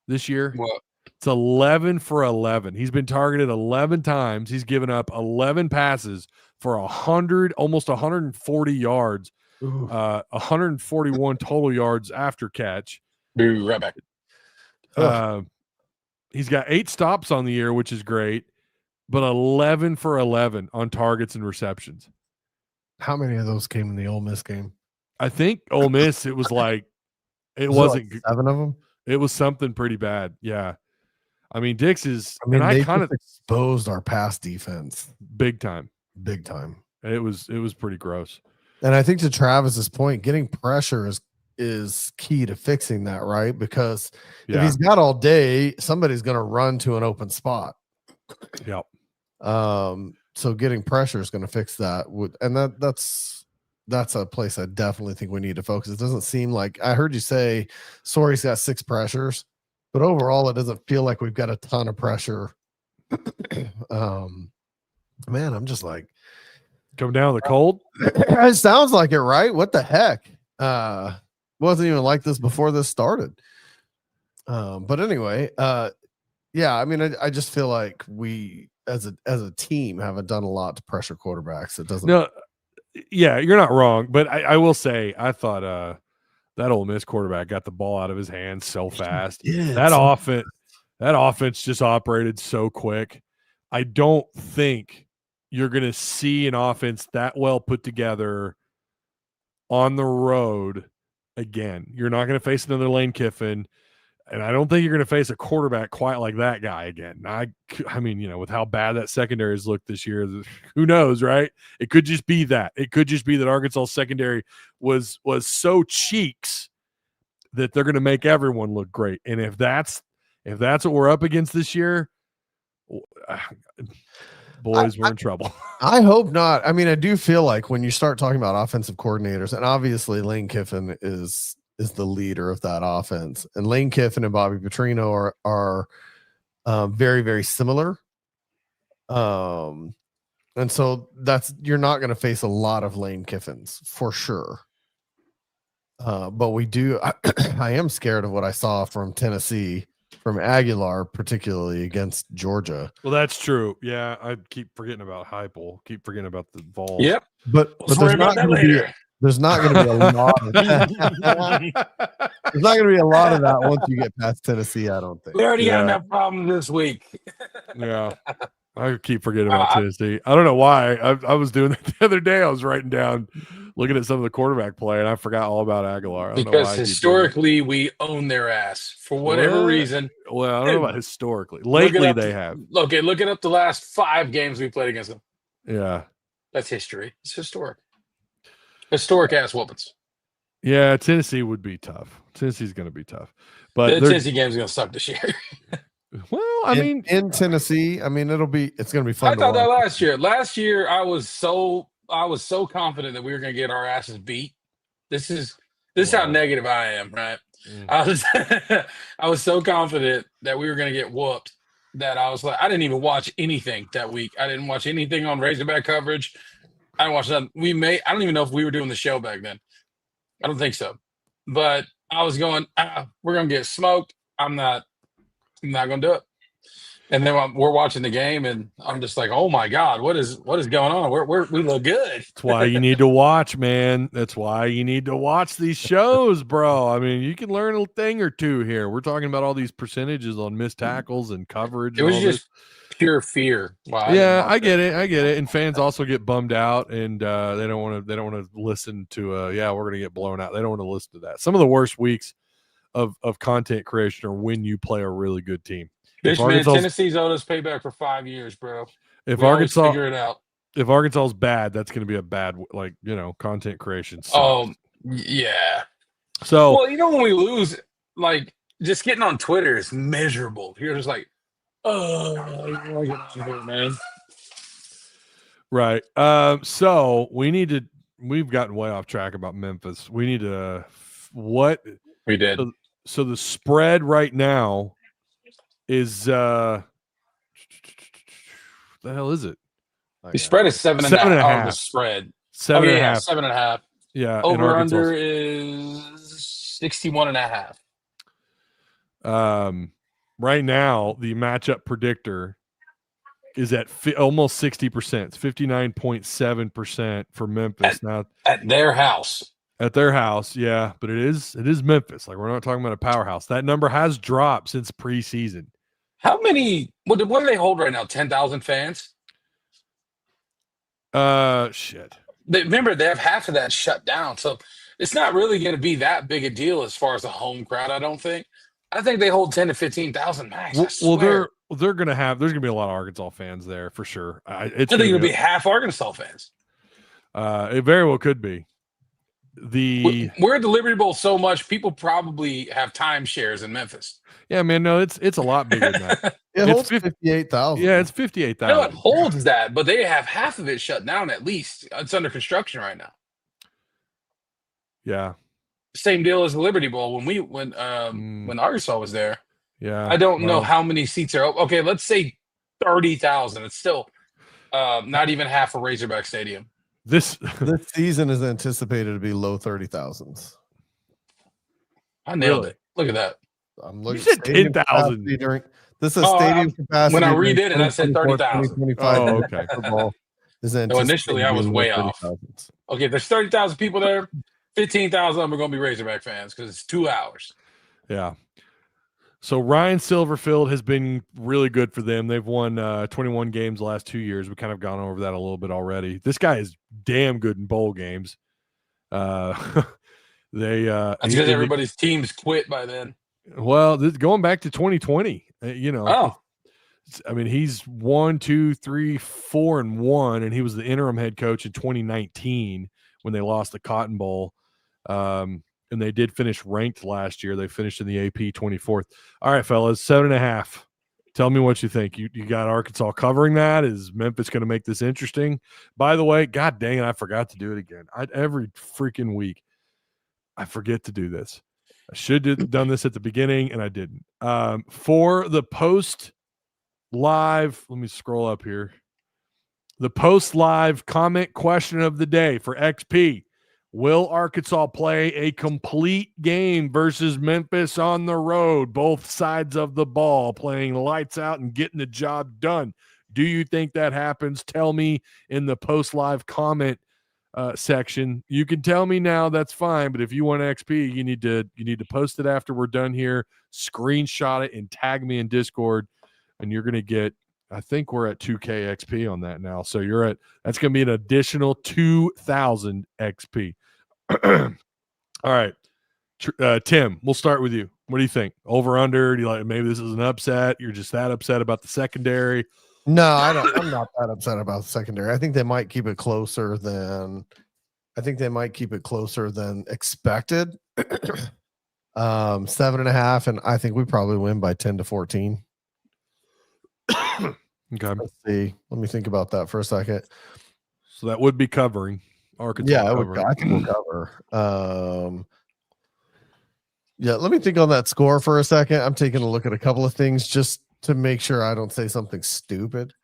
Speaker 2: this year?
Speaker 3: What?
Speaker 2: It's 11 for 11. He's been targeted 11 times. He's given up 11 passes for 100, almost 140 yards, 141 total yards after catch.
Speaker 3: Be right back.
Speaker 2: He's got 8 stops on the year, which is great, but 11 for 11 on targets and receptions.
Speaker 6: How many of those came in the Ole Miss game?
Speaker 2: I think Ole Miss, it was like, it wasn't
Speaker 6: like 7 of them.
Speaker 2: It was something pretty bad. Yeah. I mean, Dix is,
Speaker 6: they kind of exposed our pass defense
Speaker 2: big time.
Speaker 6: Big time.
Speaker 2: It was pretty gross.
Speaker 6: And I think to Travis's point, getting pressure is key to fixing that, right? Because if he's got all day, somebody's going to run to an open spot.
Speaker 2: Yep.
Speaker 6: So getting pressure is going to fix that. And that's a place I definitely think we need to focus. It doesn't seem like, I heard you say Sori's got 6 pressures, but overall it doesn't feel like we've got a ton of pressure. Man, I'm just like,
Speaker 2: Come down with the cold.
Speaker 6: it sounds like it, right? What the heck? Wasn't even like this before this started. But anyway, yeah, I mean, I just feel like we as a team haven't done a lot to pressure quarterbacks. It doesn't.
Speaker 2: No, yeah, you're not wrong, but I will say I thought that Ole Miss quarterback got the ball out of his hands so fast. That offense just operated so quick. I don't think you're going to see an offense that well put together on the road again. You're not going to face another Lane Kiffin, and I don't think you're going to face a quarterback quite like that guy again. I mean, you know, with how bad that secondary has looked this year, who knows, right? It could just be that. It could just be that Arkansas secondary was so cheeks that they're going to make everyone look great. And if that's what we're up against this year, boys, we're in trouble.
Speaker 6: I hope not. I mean, I do feel like when you start talking about offensive coordinators, and obviously Lane Kiffin is the leader of that offense, and Lane Kiffin and Bobby Petrino are very, very similar. And so you're not going to face a lot of Lane Kiffins for sure. But we do. I am scared of what I saw from Tennessee, from Aguilar, particularly against Georgia.
Speaker 2: Well, that's true. Yeah, I keep forgetting about Heupel. Keep forgetting about the Vols.
Speaker 3: Yep.
Speaker 6: But there's not going to be. There's not going to be a lot of that. There's not going to be a lot of that once you get past Tennessee, I don't think.
Speaker 3: We already got enough problems this week.
Speaker 2: Yeah. I keep forgetting about Tennessee. I don't know why. I was doing that the other day. I was writing down, looking at some of the quarterback play, and I forgot all about Aguilar.
Speaker 3: Because historically, we own their ass for whatever reason.
Speaker 2: Well, I don't know about historically. Lately, they have.
Speaker 3: Okay, looking up the last 5 games we played against them.
Speaker 2: Yeah.
Speaker 3: That's history. It's historic. Historic ass whoopings.
Speaker 2: Yeah, Tennessee would be tough. Tennessee's going to be tough. But
Speaker 3: the Tennessee game's going to suck this year.
Speaker 2: Well, I mean,
Speaker 6: in Tennessee, I mean, it's going to be fun.
Speaker 3: I thought that last year. Last year, I was so confident that we were going to get our asses beat. This is how negative I am, right? I was so confident that we were going to get whooped that I was like, I didn't even watch anything that week. I didn't watch anything on Razorback coverage. I didn't watch nothing. I don't even know if we were doing the show back then. I don't think so. But I was going, we're going to get smoked. I'm not going to do it. And then we're watching the game, and I'm just like, oh my God, what is going on? We look good.
Speaker 2: That's why you need to watch, man. That's why you need to watch these shows, bro. I mean, you can learn a thing or two here. We're talking about all these percentages on missed tackles and coverage.
Speaker 3: It was just pure fear.
Speaker 2: Wow, yeah, I get it. And fans also get bummed out, and they don't want to listen to we're going to get blown out. They don't want to listen to that. Some of the worst weeks of content creation are when you play a really good team.
Speaker 3: Tennessee's owed us payback for 5 years, bro.
Speaker 2: If
Speaker 3: Arkansas figure it out.
Speaker 2: If Arkansas's bad, that's going to be a bad content creation. Sucks.
Speaker 3: Oh yeah.
Speaker 2: So
Speaker 3: when we lose, like just getting on Twitter is miserable. You're just like, oh, get out of here, man.
Speaker 2: Right. So we've gotten way off track about Memphis. We need to what
Speaker 3: we did.
Speaker 2: So the spread right now is the hell is it?
Speaker 3: The spread is 7.5. The spread
Speaker 2: 7.5.
Speaker 3: 7.5.
Speaker 2: Yeah.
Speaker 3: Over under is 61.5.
Speaker 2: Right now the matchup predictor is at almost 60%. It's 59.7% for Memphis
Speaker 3: at their house.
Speaker 2: At their house, yeah, but it is Memphis. Like, we're not talking about a powerhouse. That number has dropped since preseason.
Speaker 3: How many? What do they hold right now? 10,000 fans.
Speaker 2: Shit.
Speaker 3: Remember, they have half of that shut down, so it's not really going to be that big a deal as far as the home crowd. I don't think. I think they hold 10 to 15,000 max.
Speaker 2: Well, they're going to have. There's going to be a lot of Arkansas fans there for sure.
Speaker 3: I think it'll be half Arkansas fans.
Speaker 2: It very well could be.
Speaker 3: We're at the Liberty Bowl so much, people probably have timeshares in Memphis.
Speaker 2: Yeah, man, no, it's a lot bigger than that.
Speaker 6: It holds 58,000.
Speaker 2: Yeah, it's 58,000.
Speaker 3: No, it holds that, but they have half of it shut down at least. It's under construction right now.
Speaker 2: Yeah.
Speaker 3: Same deal as the Liberty Bowl when Arkansas was there.
Speaker 2: Yeah.
Speaker 3: I don't know how many seats are open. Okay, let's say 30,000. It's still Not even half a Razorback Stadium.
Speaker 2: This
Speaker 6: season is anticipated to be low 30,000s.
Speaker 3: I nailed
Speaker 2: Really?
Speaker 3: it. Look at that.
Speaker 6: I'm
Speaker 2: You
Speaker 6: looking
Speaker 2: said
Speaker 6: stadium
Speaker 2: 10,000.
Speaker 6: capacity during this is stadium capacity.
Speaker 3: when I
Speaker 6: during
Speaker 3: redid it, I said 30,000.
Speaker 6: 2025
Speaker 2: Oh, okay.
Speaker 6: football is
Speaker 3: No,
Speaker 6: anticipated
Speaker 3: initially
Speaker 6: to
Speaker 3: I
Speaker 6: be
Speaker 3: was
Speaker 6: low
Speaker 3: way off.
Speaker 6: 30,000s.
Speaker 3: Okay, there's 30,000 people there. 15,000 of them are going to be Razorback fans because it's 2 hours.
Speaker 2: Yeah. So Ryan Silverfield has been really good for them. They've won 21 games the last 2 years. We've kind of gone over that a little bit already. This guy is damn good in bowl games. That's
Speaker 3: because everybody's teams quit by then.
Speaker 2: Well, going back to 2020,
Speaker 3: Oh,
Speaker 2: I mean, he's 1, 2, 3, 4, and 1, and he was the interim head coach in 2019 when they lost the Cotton Bowl. And they did finish ranked last year. They finished in the AP 24th. All right, fellas, 7.5. Tell me what you think. You got Arkansas covering that? Is Memphis going to make this interesting? By the way, God dang it, I forgot to do it again. Every freaking week, I forget to do this. I should have done this at the beginning, and I didn't. For the post live, let me scroll up here. The post live comment question of the day for XP. Will Arkansas play a complete game versus Memphis on the road? Both sides of the ball playing lights out and getting the job done. Do you think that happens? Tell me in the post live comment section. You can tell me now, that's fine, but if you want XP, you need to post it after we're done here, screenshot it and tag me in Discord, and you're going to get, I think we're at 2K XP on that now. So that's going to be an additional 2,000 XP. All right. Tim, we'll start with you. What do you think? Over, under? Do you like, maybe this is an upset? You're just that upset about the secondary?
Speaker 6: No, I don't. I'm not that upset about the secondary. I think they might keep it closer than expected. 7.5, and I think we probably win by 10 to 14.
Speaker 2: Okay.
Speaker 6: Let's see. Let me think about that for a second.
Speaker 2: So that would be covering Arkansas.
Speaker 6: Yeah, I think we'll cover. Yeah, let me think on that score for a second. I'm taking a look at a couple of things just to make sure I don't say something stupid.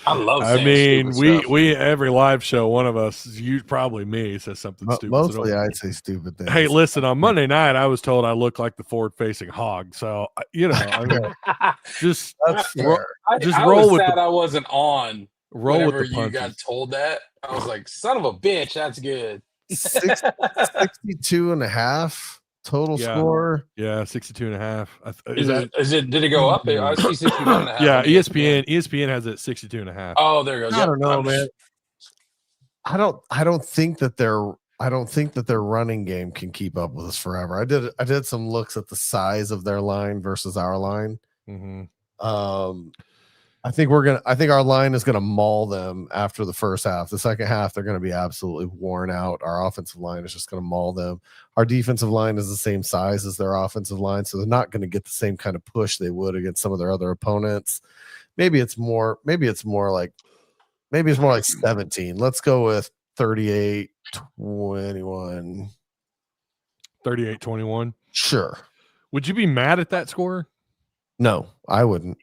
Speaker 3: I love.
Speaker 2: I mean, we every live show, one of us, you probably me, says something stupid.
Speaker 6: Mostly, I'd say stupid things.
Speaker 2: Hey, listen, on Monday night, I was told I look like the forward-facing hog. So I mean, just roll with
Speaker 3: that. I wasn't on.
Speaker 2: Roll with the
Speaker 3: you got told that. I was like, son of a bitch, that's good.
Speaker 6: 62.5 total score.
Speaker 2: Yeah, 62.5.
Speaker 3: Did it go up? I see 61.5.
Speaker 2: Yeah, ESPN has it 62.5.
Speaker 3: Oh, there it goes.
Speaker 6: I don't know, man. I don't think that their running game can keep up with us forever. I did some looks at the size of their line versus our line.
Speaker 2: Mm-hmm.
Speaker 6: I think our line is gonna maul them after the first half. The second half, they're gonna be absolutely worn out. Our offensive line is just gonna maul them. Our defensive line is the same size as their offensive line, so they're not gonna get the same kind of push they would against some of their other opponents. Maybe it's more like 17. Let's go with 38-21.
Speaker 2: 38-21.
Speaker 6: Sure.
Speaker 2: Would you be mad at that score?
Speaker 6: No, I wouldn't.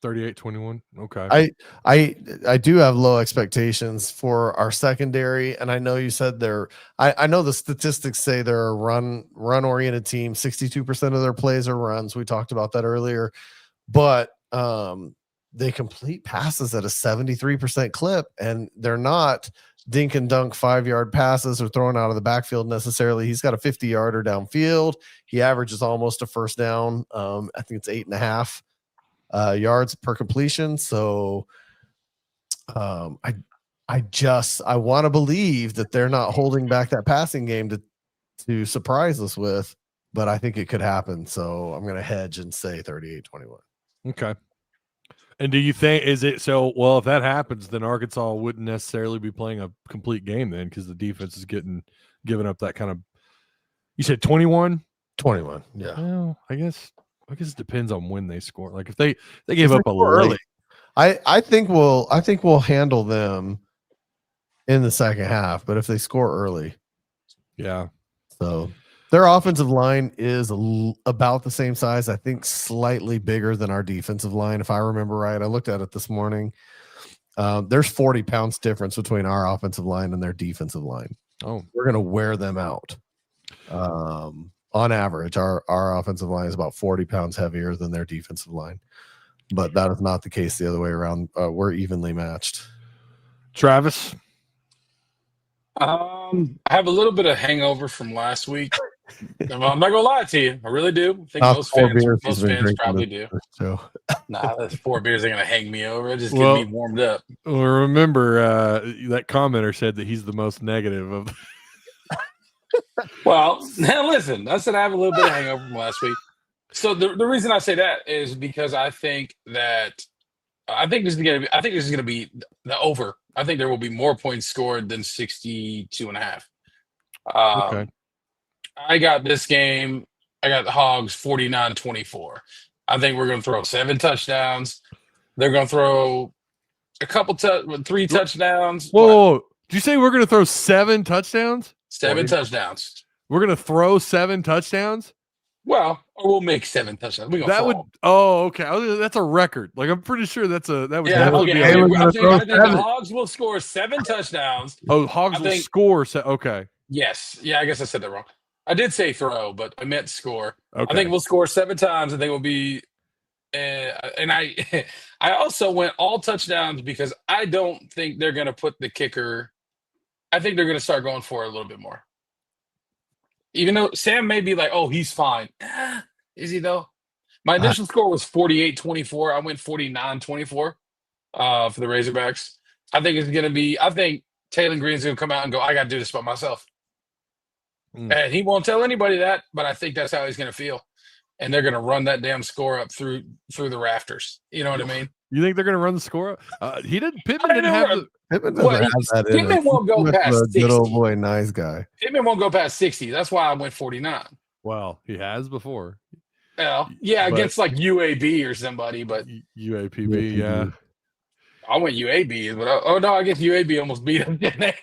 Speaker 2: 38-21. Okay.
Speaker 6: I do have low expectations for our secondary, and I know you said I know the statistics say they're a run oriented team. 62% of their plays are runs. We talked about that earlier, but they complete passes at a 73% clip, and they're not dink and dunk 5-yard passes or thrown out of the backfield necessarily. He's got a 50-yarder downfield. He averages almost a first down. I think it's 8.5 yards per completion. So I want to believe that they're not holding back that passing game to surprise us with, but I think it could happen. So I'm going to hedge and say 38-21.
Speaker 2: Okay. And do you think, is it so? Well, if that happens, then Arkansas wouldn't necessarily be playing a complete game then, because the defense is giving up that kind of. You said 21?
Speaker 6: 21. Yeah.
Speaker 2: Well, I guess it depends on when they score. Like if they gave up a
Speaker 6: early, I think we'll handle them in the second half. But if they score early,
Speaker 2: yeah.
Speaker 6: So their offensive line is about the same size. I think slightly bigger than our defensive line, if I remember right. I looked at it this morning. There's 40 pounds difference between our offensive line and their defensive line.
Speaker 2: Oh,
Speaker 6: We're going to wear them out. On average, our offensive line is about 40 pounds heavier than their defensive line, but that is not the case the other way around. We're evenly matched.
Speaker 2: Travis.
Speaker 3: I have a little bit of hangover from last week. I'm not gonna lie to you. I really do. I think most fans probably do.
Speaker 6: So.
Speaker 3: Nah, those 4 beers are gonna hang me over. Just get me warmed up.
Speaker 2: Well, remember that commenter said that he's the most negative of.
Speaker 3: Well, now listen. I said I have a little bit of hangover from last week. So the reason I say that is because I think this is gonna be the over. I think there will be more points scored than 62.5.
Speaker 2: Okay.
Speaker 3: I got this game. I got the Hogs 49-24. I think we're going to throw 7 touchdowns. They're going to throw a couple 3 touchdowns.
Speaker 2: Whoa. Did you say we're going to throw 7 touchdowns?
Speaker 3: 7 touchdowns.
Speaker 2: We're going to throw 7 touchdowns?
Speaker 3: Well, or we'll make 7 touchdowns.
Speaker 2: Okay. That's a record. Like, I'm pretty sure that would definitely be
Speaker 3: I think the Hogs will score 7 touchdowns.
Speaker 2: Oh, Hogs will score. Okay.
Speaker 3: Yes. Yeah, I guess I said that wrong. I did say throw, but I meant score.
Speaker 2: Okay.
Speaker 3: I think we'll score 7 times. I think we'll be and I also went all touchdowns because I don't think they're going to put the kicker. I think they're going to start going for it a little bit more. Even though Sam may be like, oh, he's fine. Is he though? My initial score was 48-24. I went 49-24 for the Razorbacks. I think Taylor Green's going to come out and go, I got to do this by myself. And he won't tell anybody that, but I think that's how he's going to feel. And they're going to run that damn score up through the rafters. You know what I mean?
Speaker 2: You think they're going to run the score up? Pittman didn't have
Speaker 6: Pittman won't go past 60. Good old boy, nice guy.
Speaker 3: Pittman won't go past 60. That's why I went 49.
Speaker 2: Well, he has before.
Speaker 3: Well, yeah, against like UAB or somebody, but
Speaker 2: UAPB, yeah.
Speaker 3: I went UAB, but I guess UAB almost beat him, didn't they?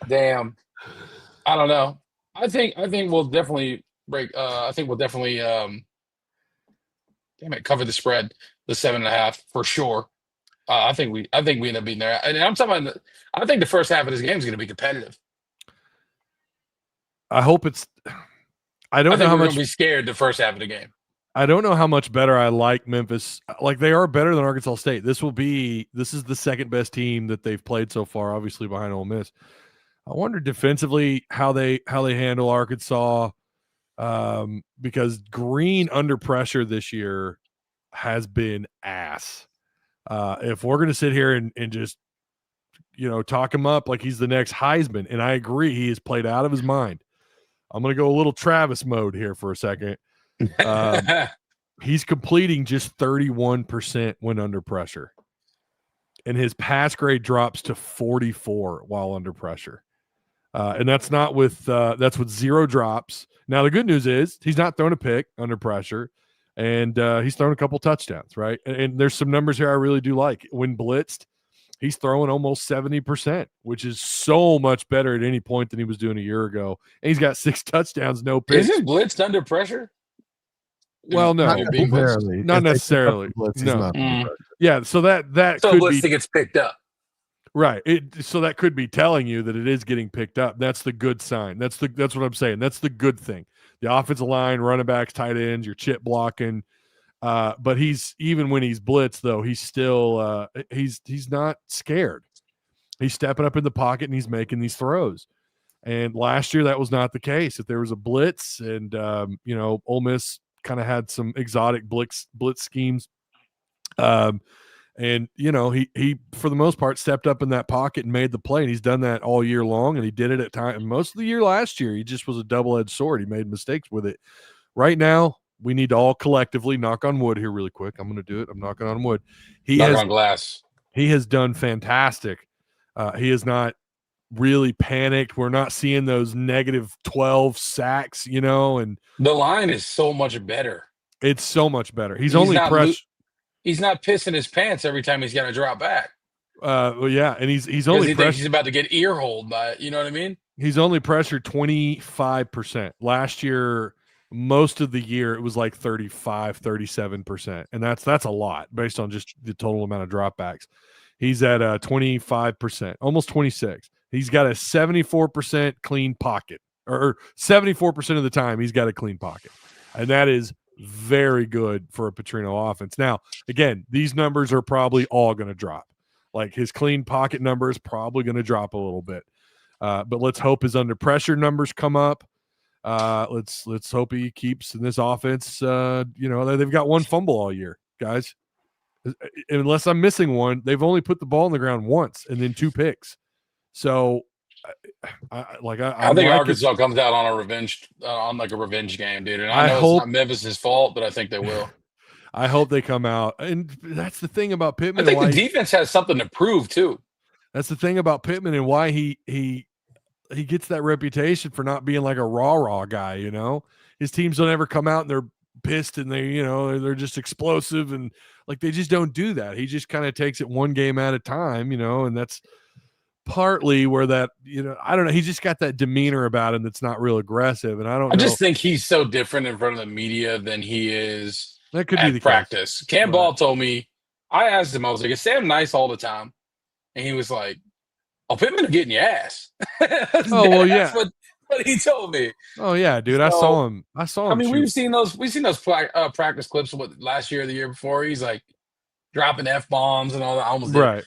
Speaker 3: Damn. I don't know. I think we'll definitely break. I think we'll definitely cover the spread, the 7.5 for sure. I think we end up being there. And I'm talking about. I think the first half of this game is going to be competitive.
Speaker 2: I hope it's. I don't know how much.
Speaker 3: We're going to be scared the first half of the game.
Speaker 2: I don't know how much better I like Memphis. Like, they are better than Arkansas State. This is the second best team that they've played so far, obviously behind Ole Miss. I wonder defensively how they handle Arkansas, because Green under pressure this year has been ass. If we're going to sit here and just, talk him up like he's the next Heisman, and I agree he has played out of his mind. I'm going to go a little Travis mode here for a second. He's completing just 31% when under pressure, and his pass grade drops to 44 while under pressure. And that's with 0 drops. Now, the good news is he's not throwing a pick under pressure, and he's thrown a couple touchdowns, right? And there's some numbers here I really do like. When blitzed, he's throwing almost 70%, which is so much better at any point than he was doing a year ago. And he's got 6 touchdowns, no picks.
Speaker 3: Is he blitzed under pressure?
Speaker 2: Well, no, not necessarily. No. Yeah, so that could
Speaker 3: be. So gets picked up.
Speaker 2: Right. So that could be telling you that it is getting picked up. That's the good sign. That's what I'm saying. That's the good thing. The offensive line, running backs, tight ends, your chip blocking. But even when he's blitzed, though, he's still he's not scared. He's stepping up in the pocket and he's making these throws. And last year that was not the case. If there was a blitz and Ole Miss kind of had some exotic blitz schemes. And he for the most part stepped up in that pocket and made the play, and he's done that all year long, and he did it at times. Most of the year last year, he just was a double-edged sword. He made mistakes with it. Right now, we need to all collectively knock on wood here really quick. I'm going to do it. I'm knocking on wood.
Speaker 3: Knock on glass.
Speaker 2: He has done fantastic. He has not really panicked. We're not seeing those negative 12 sacks, and
Speaker 3: the line is so much better.
Speaker 2: It's so much better. He's only pressure.
Speaker 3: He's not pissing his pants every time he's got to drop back.
Speaker 2: Well, yeah, and he's only
Speaker 3: thinks he's about to get ear holed by it. You know what I mean?
Speaker 2: He's only pressured 25%. Last year, most of the year it was like 35, 37%. And that's a lot based on just the total amount of dropbacks. He's at 25%, almost 26. He's got a 74% clean pocket, or 74% of the time he's got a clean pocket. And that is very good for a Petrino offense. Now, again, these numbers are probably all going to drop. Like his clean pocket number is probably going to drop a little bit. But let's hope his under pressure numbers come up. Let's hope he keeps in this offense. They've got one fumble all year, guys. Unless I'm missing one, they've only put the ball on the ground once and then 2 picks. So, I
Speaker 3: think Arkansas comes out on a revenge game, dude. And I know it's not Memphis' fault, but I think they will.
Speaker 2: I hope they come out, and that's the thing about Pittman.
Speaker 3: I think the defense has something to prove too.
Speaker 2: That's the thing about Pittman and why he gets that reputation for not being like a rah guy. You know, his teams don't ever come out and they're pissed and they're just explosive and like they just don't do that. He just kind of takes it one game at a time, and that's partly where that, I don't know. He just got that demeanor about him that's not real aggressive. And I
Speaker 3: just think he's so different in front of the media than he is
Speaker 2: that could be the
Speaker 3: practice.
Speaker 2: Case.
Speaker 3: Cam Ball told me, I asked him, I was like, is Sam nice all the time? And he was like, oh, Pittman will get in your ass.
Speaker 2: Oh, well, yeah.
Speaker 3: That's what he told me.
Speaker 2: Oh, yeah, dude. So, I saw him. I mean,
Speaker 3: we've seen those practice clips last year or the year before. He's like dropping F-bombs and all that. Almost
Speaker 2: right.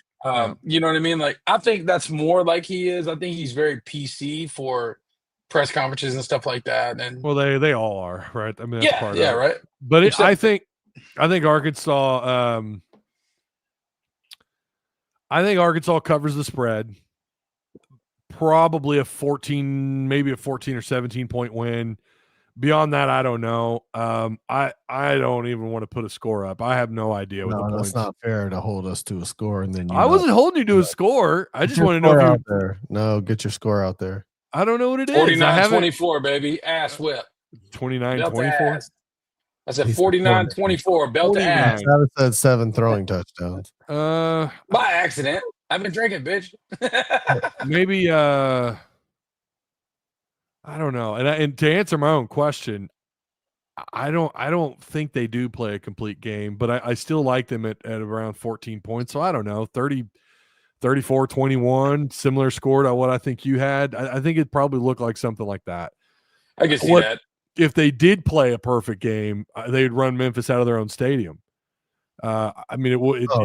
Speaker 3: You know what I mean? Like, I think that's more like he is. I think he's very PC for press conferences and stuff like that. And
Speaker 2: well, they all are, right? I mean, that's part of it.
Speaker 3: Right.
Speaker 2: But I think Arkansas. I think Arkansas covers the spread. Probably a 14 or 17 point win. Beyond that, I don't know. I don't even want to put a score up. I have no idea what the points.
Speaker 6: That's not fair to hold us to a score and then
Speaker 2: I wasn't holding you to a score. I just want to know if
Speaker 6: there. No, get your score out there.
Speaker 2: I don't know what it is.
Speaker 3: 49-24, baby. Ass whip.
Speaker 2: 29-24.
Speaker 3: I said 49-24. Belt to ass.
Speaker 6: Travis said 7 throwing touchdowns.
Speaker 3: By accident. I've been drinking, bitch.
Speaker 2: Maybe I don't know. And to answer my own question, I don't think they do play a complete game, but I still like them at around 14 points. So I don't know, 34-21, similar score to what I think you had. I think it probably looked like something like that.
Speaker 3: I can see that.
Speaker 2: If they did play a perfect game, they'd run Memphis out of their own stadium. I mean,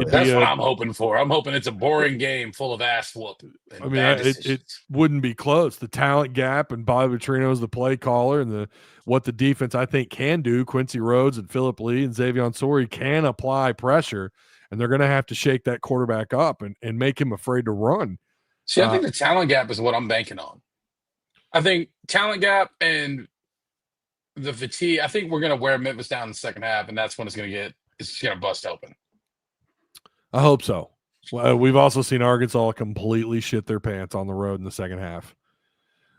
Speaker 3: that's what I'm hoping for. I'm hoping it's a boring game full of ass whooping.
Speaker 2: I mean, it wouldn't be close. The talent gap and Bobby Petrino is the play caller, and what the defense I think can do. Quincy Rhodes and Phillip Lee and Xavier Sori can apply pressure, and they're going to have to shake that quarterback up and make him afraid to run.
Speaker 3: See, I think the talent gap is what I'm banking on. I think talent gap and the fatigue. I think we're going to wear Memphis down in the second half, and that's when it's going to bust open.
Speaker 2: I hope so. Well, we've also seen Arkansas completely shit their pants on the road in the second half.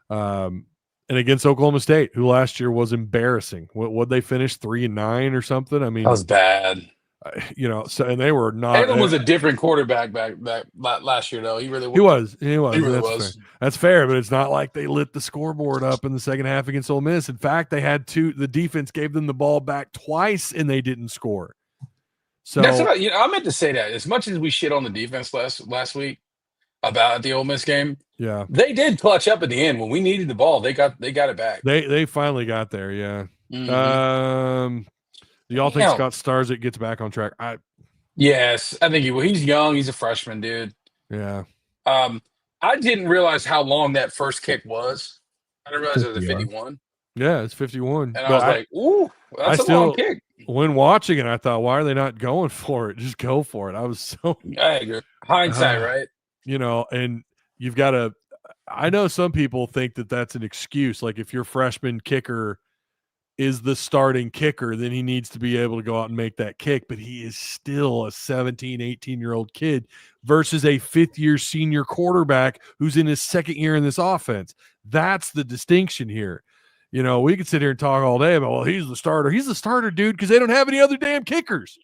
Speaker 2: And against Oklahoma State, who last year was embarrassing. Would they finish 3-9 or something? I mean,
Speaker 3: that was bad.
Speaker 2: And they were not.
Speaker 3: Tatum was a different quarterback back last year, though. He really was.
Speaker 2: He was. That's fair, but it's not like they lit the scoreboard up in the second half against Ole Miss. In fact, they had the defense gave them the ball back twice, and they didn't score. So
Speaker 3: that's what I meant to say that. As much as we shit on the defense last week about the Ole Miss game,
Speaker 2: yeah,
Speaker 3: they did clutch up at the end when we needed the ball. They got it back.
Speaker 2: They finally got there. Yeah.
Speaker 3: Mm-hmm.
Speaker 2: Do y'all think Scott Starzik gets back on track?
Speaker 3: Yes, I think he will. He's young. He's a freshman, dude.
Speaker 2: Yeah.
Speaker 3: I didn't realize how long that first kick was. I didn't realize it was a 51.
Speaker 2: Yeah, it's 51.
Speaker 3: And I was like, ooh, that's a long kick.
Speaker 2: When watching it, I thought, why are they not going for it? Just go for it. I was so
Speaker 3: I agree. Hindsight, right?
Speaker 2: And you've got to I know some people think that that's an excuse. Like if your freshman kicker is the starting kicker, then he needs to be able to go out and make that kick. But he is still a 17, 18-year-old kid versus a fifth-year senior quarterback who's in his second year in this offense. That's the distinction here. We could sit here and talk all day about, well, he's the starter. He's the starter, dude, because they don't have any other damn kickers.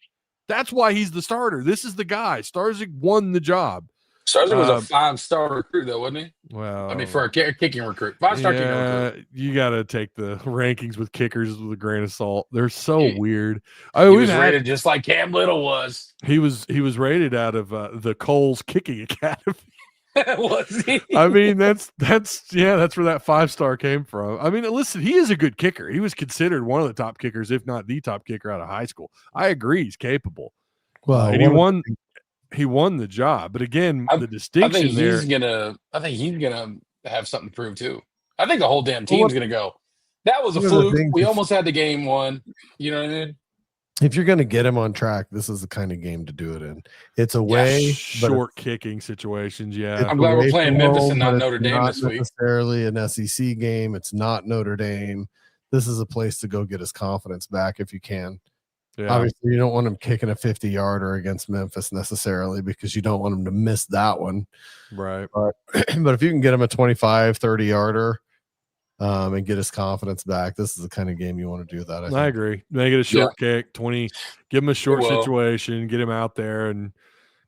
Speaker 2: That's why he's the starter. This is the guy. Starzik won the job.
Speaker 3: Sargent was a 5-star recruit, though, wasn't he?
Speaker 2: Well,
Speaker 3: I mean, for a kicking recruit, 5-star kicking recruit.
Speaker 2: you got to take the rankings with kickers with a grain of salt. They're so weird.
Speaker 3: He was rated just like Cam Little was.
Speaker 2: He was rated out of the Coles Kicking Academy.
Speaker 3: Was he?
Speaker 2: I mean, that's where that 5-star came from. I mean, listen, he is a good kicker. He was considered one of the top kickers, if not the top kicker out of high school. I agree, he's capable.
Speaker 6: Well,
Speaker 2: and he won the job. But again, the distinction
Speaker 3: I think he's gonna have something to prove too. I think the whole damn team's gonna go. That was a fluke. We almost had the game won. You know what I mean?
Speaker 6: If you're going to get him on track, this is the kind of game to do it in. It's away,
Speaker 2: short kicking situations. Yeah,
Speaker 3: I'm glad we're playing Memphis and not Notre Dame this week.
Speaker 6: Necessarily an SEC game. It's not Notre Dame. This is a place to go get his confidence back if you can. Yeah. Obviously, you don't want him kicking a 50-yarder against Memphis necessarily because you don't want him to miss that one.
Speaker 2: Right.
Speaker 6: But if you can get him a 25, 30-yarder and get his confidence back, this is the kind of game you want to do that.
Speaker 2: I agree. Make it a short kick, 20, give him a short situation, get him out there and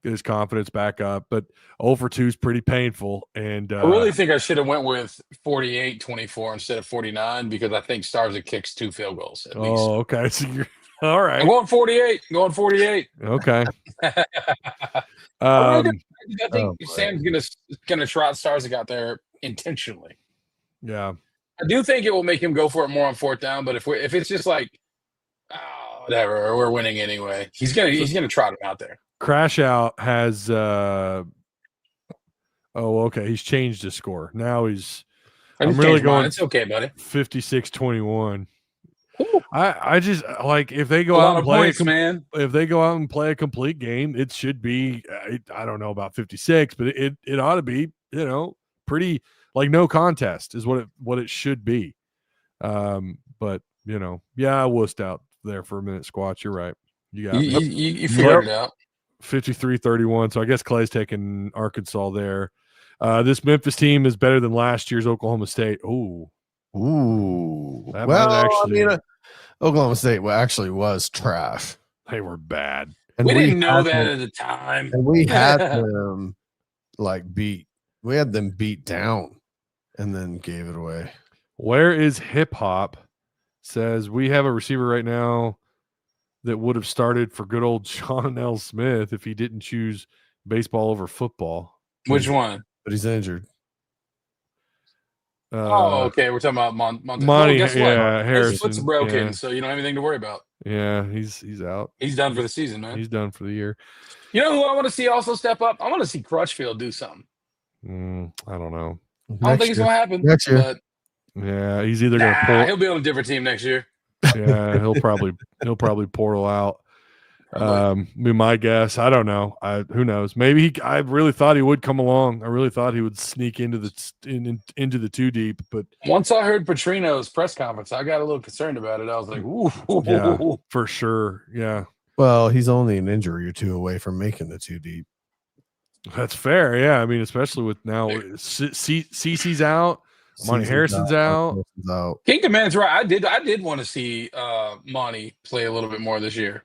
Speaker 2: get his confidence back up. But 0 for 2 is pretty painful. And
Speaker 3: I really think I should have went with 48-24 instead of 49 because I think Starza kicks 2 field goals at least.
Speaker 2: Oh, okay. So you're all right.
Speaker 3: I'm going 48.
Speaker 2: Okay.
Speaker 3: I think Sam's gonna trot Starza out there intentionally.
Speaker 2: Yeah.
Speaker 3: I do think it will make him go for it more on 4th down, but if it's just like, whatever, we're winning anyway, he's gonna trot him out there.
Speaker 2: Crash Out has he's changed his score. Now I'm really going.
Speaker 3: It's okay, buddy.
Speaker 2: 56-21. I just like if they go out and play if they go out and play a complete game, it should be I don't know about 56, but it ought to be, pretty like no contest is what it should be. But I wussed out there for a minute. Squatch, you're right. You got
Speaker 3: you figured it out.
Speaker 2: 53-31. So I guess Clay's taking Arkansas there. This Memphis team is better than last year's Oklahoma State. Ooh.
Speaker 6: Oklahoma State actually was trash.
Speaker 2: They were bad.
Speaker 3: And we didn't know that at the time.
Speaker 6: And we had them we had them beat down and then gave it away.
Speaker 2: Where is hip hop? Says we have a receiver right now that would have started for good old Sean L. Smith if he didn't choose baseball over football.
Speaker 3: Which one?
Speaker 6: But he's injured.
Speaker 3: Okay. We're talking about Monty.
Speaker 2: Harrison.
Speaker 3: His foot's broken, so you don't have anything to worry about.
Speaker 2: Yeah, he's out.
Speaker 3: He's done for the season, man.
Speaker 2: He's done for the year.
Speaker 3: You know who I want to see also step up? I want to see Crutchfield do something.
Speaker 2: I don't know.
Speaker 3: I don't think it's going to happen.
Speaker 6: Next year.
Speaker 3: But
Speaker 2: yeah, he's either going to pull.
Speaker 3: He'll be on a different team next year.
Speaker 2: Yeah, he'll probably portal out. Be my guess. I don't know. Who knows? Maybe I really thought he would come along. I really thought he would sneak into the 2 deep. But
Speaker 3: once I heard Petrino's press conference, I got a little concerned about it. I was like, "Ooh,
Speaker 2: yeah, for sure." Yeah.
Speaker 6: Well, he's only an injury or 2 away from making the 2 deep.
Speaker 2: That's fair. Yeah, I mean, especially with now CC's out, Monty Harrison's out.
Speaker 3: Kingdom Man's right. I did want to see Monty play a little bit more this year.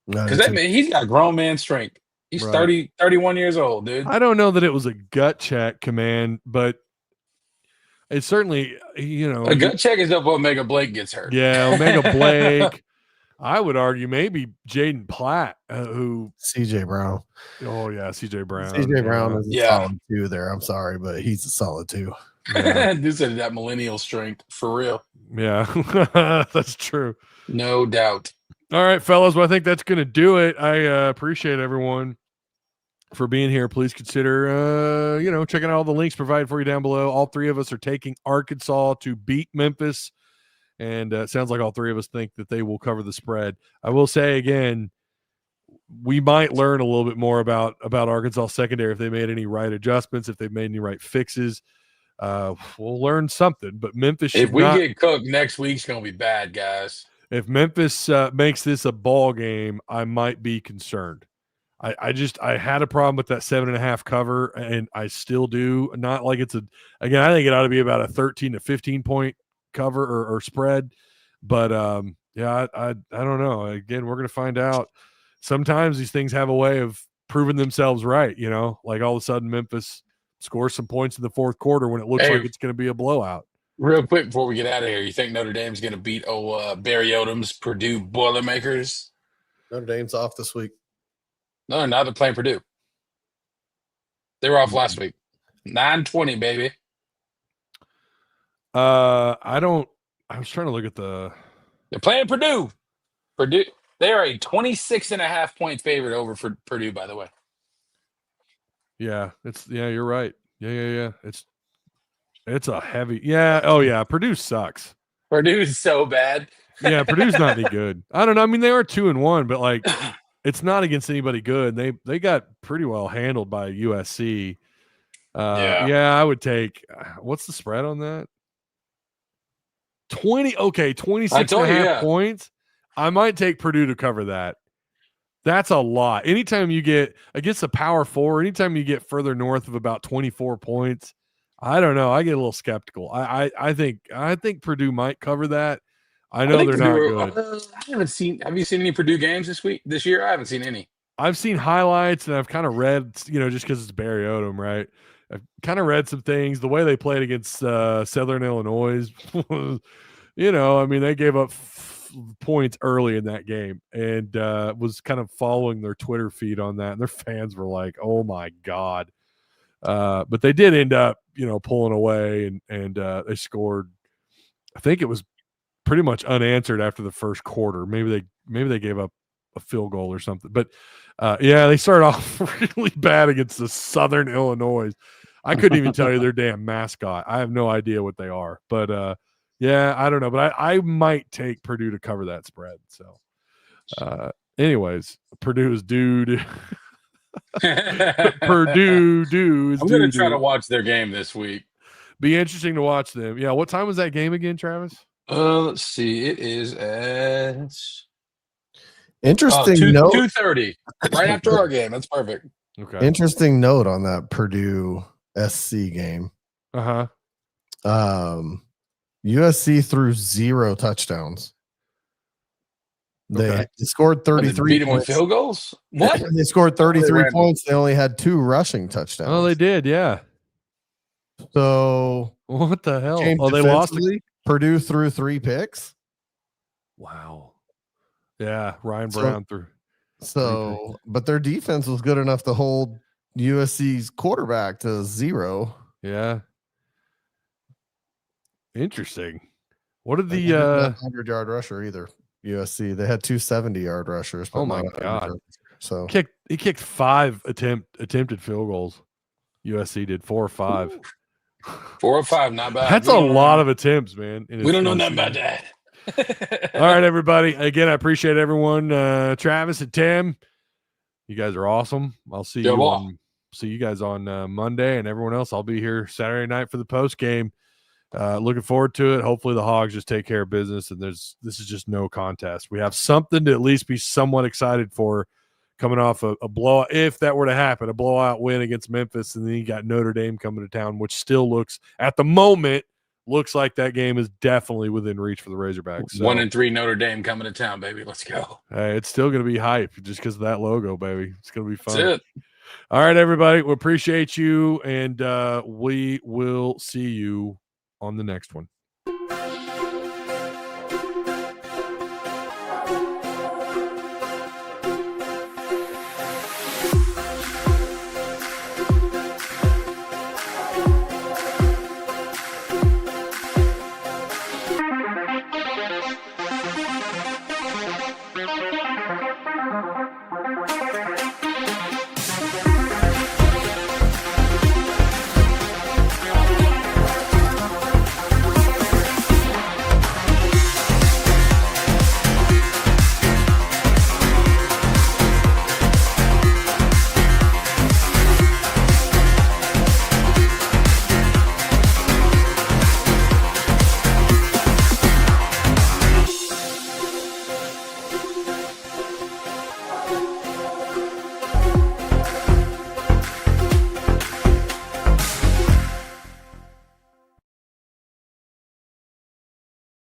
Speaker 3: Because he's got grown man strength. He's 31 years old, dude.
Speaker 2: I don't know that it was a gut check command, but it's certainly,
Speaker 3: a gut check is up when Omega Blake gets hurt.
Speaker 2: Yeah, Omega Blake. I would argue maybe Jaden Platt, who
Speaker 6: CJ Brown.
Speaker 2: Oh yeah, CJ Brown.
Speaker 6: CJ Brown is a solid 2 there. I'm sorry, but he's a solid 2.
Speaker 2: Yeah.
Speaker 3: This is that millennial strength for real.
Speaker 2: Yeah, that's true.
Speaker 3: No doubt.
Speaker 2: All right, fellas. Well, I think that's going to do it. I appreciate everyone for being here. Please consider, checking out all the links provided for you down below. All 3 of us are taking Arkansas to beat Memphis, and it sounds like all 3 of us think that they will cover the spread. I will say again, we might learn a little bit more about Arkansas secondary if they made any right adjustments, if they made any right fixes. We'll learn something. But Memphis,
Speaker 3: if we get cooked next week's going to be bad, guys.
Speaker 2: If Memphis makes this a ball game, I might be concerned. I had a problem with that 7.5 cover, and I still do. Not like it's I think it ought to be about a 13 to 15 point cover or spread. But I don't know. Again, we're going to find out. Sometimes these things have a way of proven themselves right. Like all of a sudden Memphis scores some points in the fourth quarter when it looks like it's going to be a blowout.
Speaker 3: Real quick before we get out of here, you think Notre Dame's going to beat Barry Odom's Purdue Boilermakers?
Speaker 6: Notre Dame's off this week.
Speaker 3: No, now they're playing Purdue. They were off last week. 9-20, baby.
Speaker 2: I was trying to look at
Speaker 3: They're playing Purdue. Purdue. They are a 26.5-point favorite over for Purdue, by the way.
Speaker 2: Yeah, you're right. Yeah. It's a heavy. Yeah. Oh yeah. Purdue sucks.
Speaker 3: Purdue's so bad.
Speaker 2: Yeah. Purdue's not any good. I don't know. I mean, they are 2-1, but like it's not against anybody good. They got pretty well handled by USC. Yeah, I would take, what's the spread on that? 26.5 points. I might take Purdue to cover that. That's a lot. Anytime you get against a power four, anytime you get further north of about 24 points, I don't know. I get a little skeptical. I think Purdue might cover that. I know they're not good.
Speaker 3: I haven't seen. Have you seen any Purdue games this year? I haven't seen any.
Speaker 2: I've seen highlights and I've kind of read, just because it's Barry Odom, right? I've kind of read some things. The way they played against Southern Illinois was, I mean, they gave up points early in that game and was kind of following their Twitter feed on that. And their fans were like, oh my God. But they did end up, pulling away and they scored. I think it was pretty much unanswered after the first quarter. Maybe they gave up a field goal or something. But they started off really bad against the Southern Illinois. I couldn't even tell you their damn mascot. I have no idea what they are. But I don't know. But I might take Purdue to cover that spread. So anyways, Purdue's dude. Purdue dudes.
Speaker 3: I'm going to try to watch their game this week.
Speaker 2: Be interesting to watch them. Yeah. What time was that game again, Travis?
Speaker 3: Let's see. It is at
Speaker 6: interesting note.
Speaker 3: 2:30, right after our game. That's perfect.
Speaker 2: Okay.
Speaker 6: Interesting note on that Purdue SC game. USC threw 0 touchdowns. They scored 33
Speaker 3: beat them with field goals. What?
Speaker 6: They scored 33 points. They only had 2 rushing touchdowns.
Speaker 2: Oh, they did. Yeah.
Speaker 6: So
Speaker 2: what the hell? Oh, they lost.
Speaker 6: Purdue threw 3 picks.
Speaker 2: Wow. Yeah, Ryan Brown threw.
Speaker 6: So, but their defense was good enough to hold USC's quarterback to 0.
Speaker 2: Yeah. Interesting. What did the
Speaker 6: 100-yard rusher either? USC. They had 2 70-yard rushers.
Speaker 2: Oh my God.
Speaker 6: So
Speaker 2: he kicked 5 attempted field goals. USC did 4 or 5.
Speaker 3: Ooh. 4 or 5, not bad.
Speaker 2: That's a lot of attempts, man.
Speaker 3: We don't know nothing about that.
Speaker 2: All right, everybody. Again, I appreciate everyone. Travis and Tim, you guys are awesome. I'll see you guys on Monday, and everyone else. I'll be here Saturday night for the post game. Looking forward to it. Hopefully the Hogs just take care of business, and this is just no contest. We have something to at least be somewhat excited for coming off a blowout, if that were to happen, a blowout win against Memphis, and then you got Notre Dame coming to town, which still looks, at the moment, looks like that game is definitely within reach for the Razorbacks. So,
Speaker 3: 1-3 Notre Dame coming to town, baby. Let's go.
Speaker 2: Hey, it's still going to be hype just because of that logo, baby. It's going to be fun.
Speaker 3: That's it.
Speaker 2: All right, everybody. We appreciate you, and we will see you on the next one.